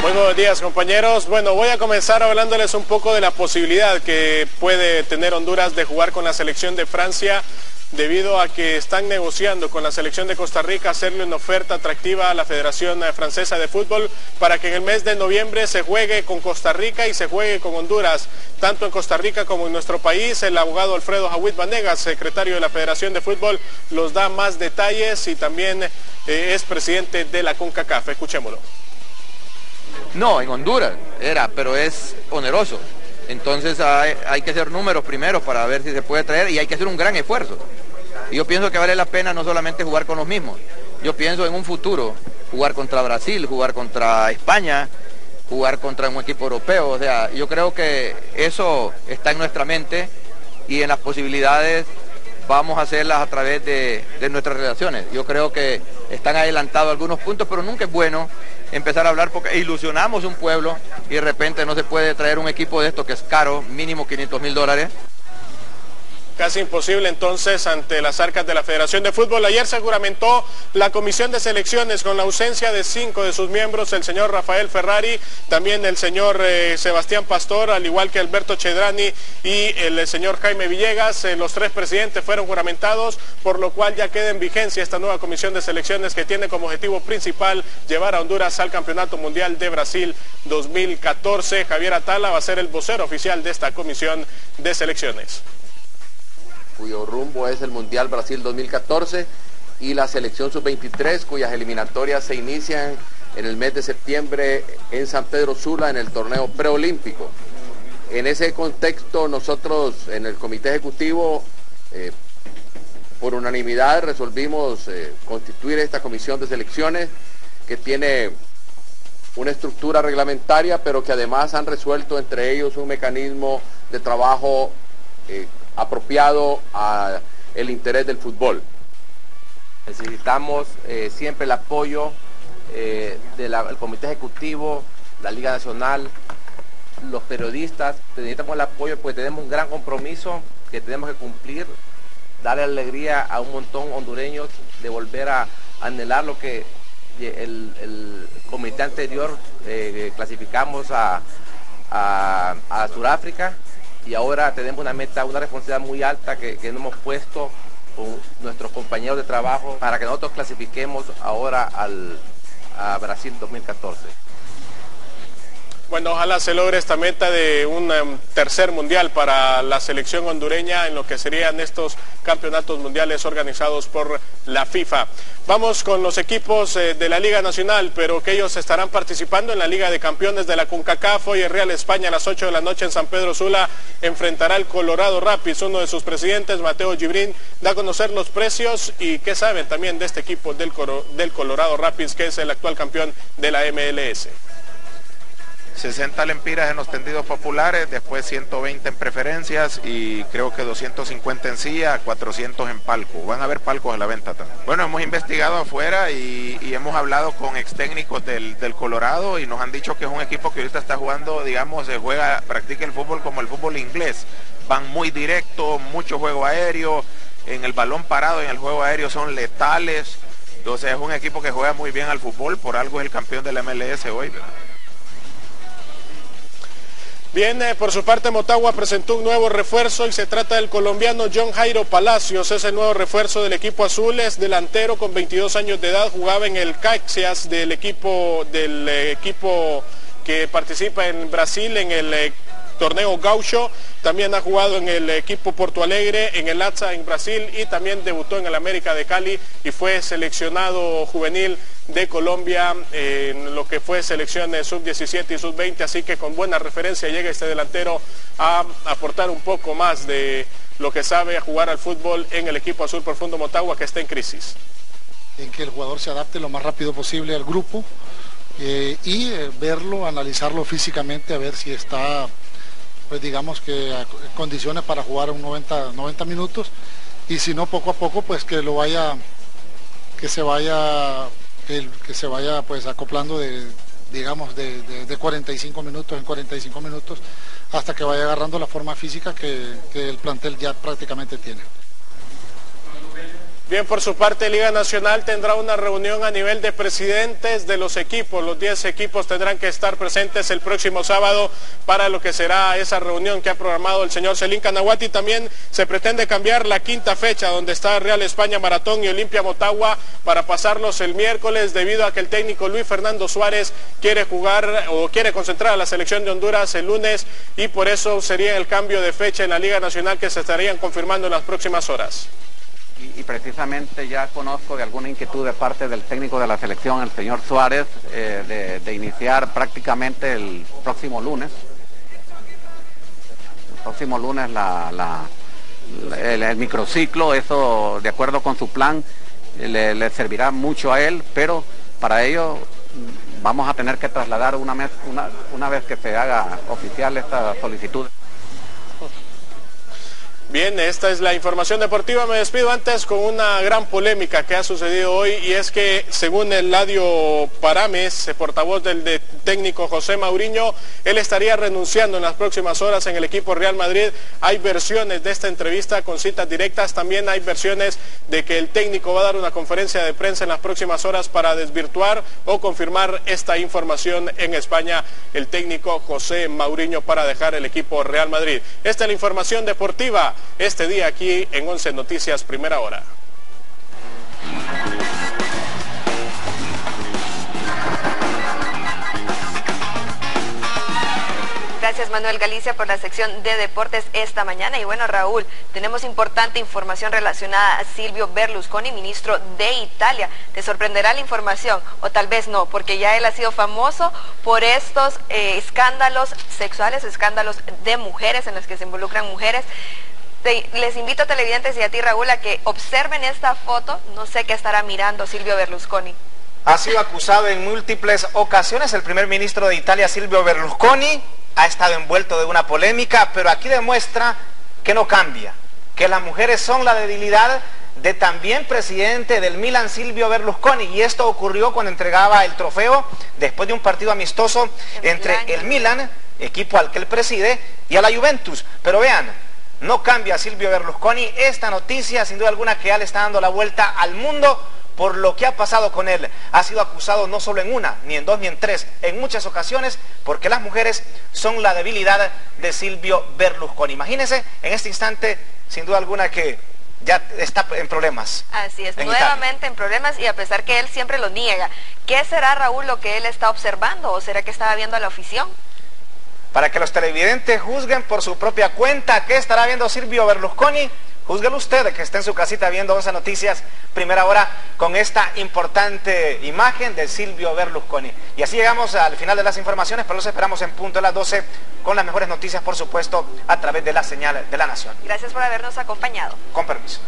Muy buenos días, compañeros. Bueno, voy a comenzar hablándoles un poco de la posibilidad que puede tener Honduras de jugar con la selección de Francia, debido a que están negociando con la selección de Costa Rica hacerle una oferta atractiva a la Federación Francesa de Fútbol para que en el mes de noviembre se juegue con Costa Rica y se juegue con Honduras, tanto en Costa Rica como en nuestro país. El abogado Alfredo Jawid Vanegas, secretario de la Federación de Fútbol, los da más detalles y también es presidente de la CONCACAF. Escuchémoslo. No, en Honduras pero es oneroso. Entonces hay que hacer números primero para ver si se puede traer y hay que hacer un gran esfuerzo. Y yo pienso que vale la pena no solamente jugar con los mismos. Yo pienso en un futuro jugar contra Brasil, jugar contra España, jugar contra un equipo europeo. O sea, yo creo que eso está en nuestra mente y en las posibilidades vamos a hacerlas a través de nuestras relaciones. Yo creo que están adelantados algunos puntos, pero nunca es bueno empezar a hablar porque ilusionamos un pueblo y de repente no se puede traer un equipo de esto que es caro, mínimo $500.000. Casi imposible entonces ante las arcas de la Federación de Fútbol. Ayer se juramentó la comisión de selecciones con la ausencia de 5 de sus miembros, el señor Rafael Ferrari, también el señor Sebastián Pastor, al igual que Alberto Chedrani y el señor Jaime Villegas. Los 3 presidentes fueron juramentados, por lo cual ya queda en vigencia esta nueva comisión de selecciones que tiene como objetivo principal llevar a Honduras al Campeonato Mundial de Brasil 2014. Javier Atala va a ser el vocero oficial de esta comisión de selecciones, cuyo rumbo es el Mundial Brasil 2014, y la selección sub-23, cuyas eliminatorias se inician en el mes de septiembre en San Pedro Sula en el torneo preolímpico. En ese contexto nosotros en el comité ejecutivo por unanimidad resolvimos constituir esta comisión de selecciones que tiene una estructura reglamentaria, pero que además han resuelto entre ellos un mecanismo de trabajo apropiado al interés del fútbol. Necesitamos siempre el apoyo del comité ejecutivo, la Liga Nacional, los periodistas. Necesitamos el apoyo porque tenemos un gran compromiso que tenemos que cumplir, darle alegría a un montón hondureños de volver a anhelar lo que el comité anterior clasificamos a Sudáfrica. Y ahora tenemos una meta, una responsabilidad muy alta que nos hemos puesto con nuestros compañeros de trabajo para que nosotros clasifiquemos ahora a Brasil 2014. Bueno, ojalá se logre esta meta de un tercer mundial para la selección hondureña en lo que serían estos campeonatos mundiales organizados por la FIFA. Vamos con los equipos de la Liga Nacional, pero que ellos estarán participando en la Liga de Campeones de la CONCACAF. Hoy el Real España a las 8 de la noche en San Pedro Sula enfrentará al Colorado Rapids. Uno de sus presidentes, Mateo Gibrín, da a conocer los precios y qué saben también de este equipo del Colorado Rapids, que es el actual campeón de la MLS. 60 lempiras en los tendidos populares, después 120 en preferencias y creo que 250 en silla, 400 en palco. Van a haber palcos a la venta también. Bueno, hemos investigado afuera y hemos hablado con ex técnicos del Colorado y nos han dicho que es un equipo que ahorita está jugando, digamos, practica el fútbol como el fútbol inglés. Van muy directo, mucho juego aéreo, en el balón parado, en el juego aéreo son letales. Entonces es un equipo que juega muy bien al fútbol, por algo es el campeón de la MLS hoy, ¿verdad? Bien, por su parte Motagua presentó un nuevo refuerzo y se trata del colombiano John Jairo Palacios. Es el nuevo refuerzo del equipo azul, es delantero con 22 años de edad, jugaba en el Caxias del equipo que participa en Brasil en el torneo Gaucho. También ha jugado en el equipo Porto Alegre, en el ATSA en Brasil y también debutó en el América de Cali y fue seleccionado juvenil de Colombia en lo que fue selecciones sub-17 y sub-20, así que con buena referencia llega este delantero a aportar un poco más de lo que sabe a jugar al fútbol en el equipo azul profundo Motagua, que está en crisis. En que el jugador se adapte lo más rápido posible al grupo y verlo, analizarlo físicamente, a ver si está, pues digamos que a condiciones para jugar un 90 minutos, y si no, poco a poco pues que se vaya pues acoplando de 45 minutos en 45 minutos hasta que vaya agarrando la forma física que el plantel ya prácticamente tiene. Bien, por su parte Liga Nacional tendrá una reunión a nivel de presidentes de los equipos. Los 10 equipos tendrán que estar presentes el próximo sábado para lo que será esa reunión que ha programado el señor Celín Canahuati. También se pretende cambiar la quinta fecha donde está Real España Maratón y Olimpia Motagua para pasarlos el miércoles, debido a que el técnico Luis Fernando Suárez quiere jugar o quiere concentrar a la selección de Honduras el lunes, y por eso sería el cambio de fecha en la Liga Nacional que se estarían confirmando en las próximas horas. Y precisamente ya conozco de alguna inquietud de parte del técnico de la selección, el señor Suárez, de iniciar prácticamente el próximo lunes. El próximo lunes el microciclo, eso de acuerdo con su plan le servirá mucho a él, pero para ello vamos a tener que trasladar una vez que se haga oficial esta solicitud. Bien, esta es la información deportiva. Me despido antes con una gran polémica que ha sucedido hoy, y es que según Eladio Parames, portavoz del técnico José Mourinho, él estaría renunciando en las próximas horas en el equipo Real Madrid. Hay versiones de esta entrevista con citas directas, también hay versiones de que el técnico va a dar una conferencia de prensa en las próximas horas para desvirtuar o confirmar esta información en España, el técnico José Mourinho, para dejar el equipo Real Madrid. Esta es la información deportiva este día aquí en 11 Noticias Primera Hora. Gracias Manuel Galicia por la sección de deportes esta mañana. Y bueno, Raúl, tenemos importante información relacionada a Silvio Berlusconi, ministro de Italia. ¿Te sorprenderá la información? O tal vez no, porque ya él ha sido famoso por estos escándalos sexuales, escándalos de mujeres en los que se involucran mujeres. Les invito a televidentes y a ti, Raúl, a que observen esta foto. No sé qué estará mirando Silvio Berlusconi. Ha sido acusado en múltiples ocasiones el primer ministro de Italia, Silvio Berlusconi. Ha estado envuelto de una polémica, pero aquí demuestra que no cambia, que las mujeres son la debilidad de también presidente del Milan, Silvio Berlusconi, y esto ocurrió cuando entregaba el trofeo después de un partido amistoso entre el Milan, equipo al que él preside, y a la Juventus. Pero vean, no cambia Silvio Berlusconi. Esta noticia, sin duda alguna, que ya le está dando la vuelta al mundo por lo que ha pasado con él. Ha sido acusado no solo en una, ni en dos, ni en tres, en muchas ocasiones, porque las mujeres son la debilidad de Silvio Berlusconi. Imagínense en este instante, sin duda alguna, que ya está en problemas. Así es, nuevamente en problemas, y a pesar que él siempre lo niega. ¿Qué será, Raúl, lo que él está observando, o será que estaba viendo a la afición? Para que los televidentes juzguen por su propia cuenta qué estará viendo Silvio Berlusconi, júzguelo usted, que está en su casita viendo 11 Noticias Primera Hora, con esta importante imagen de Silvio Berlusconi. Y así llegamos al final de las informaciones, pero los esperamos en punto de las 12 con las mejores noticias, por supuesto, a través de la señal de la Nación. Gracias por habernos acompañado. Con permiso.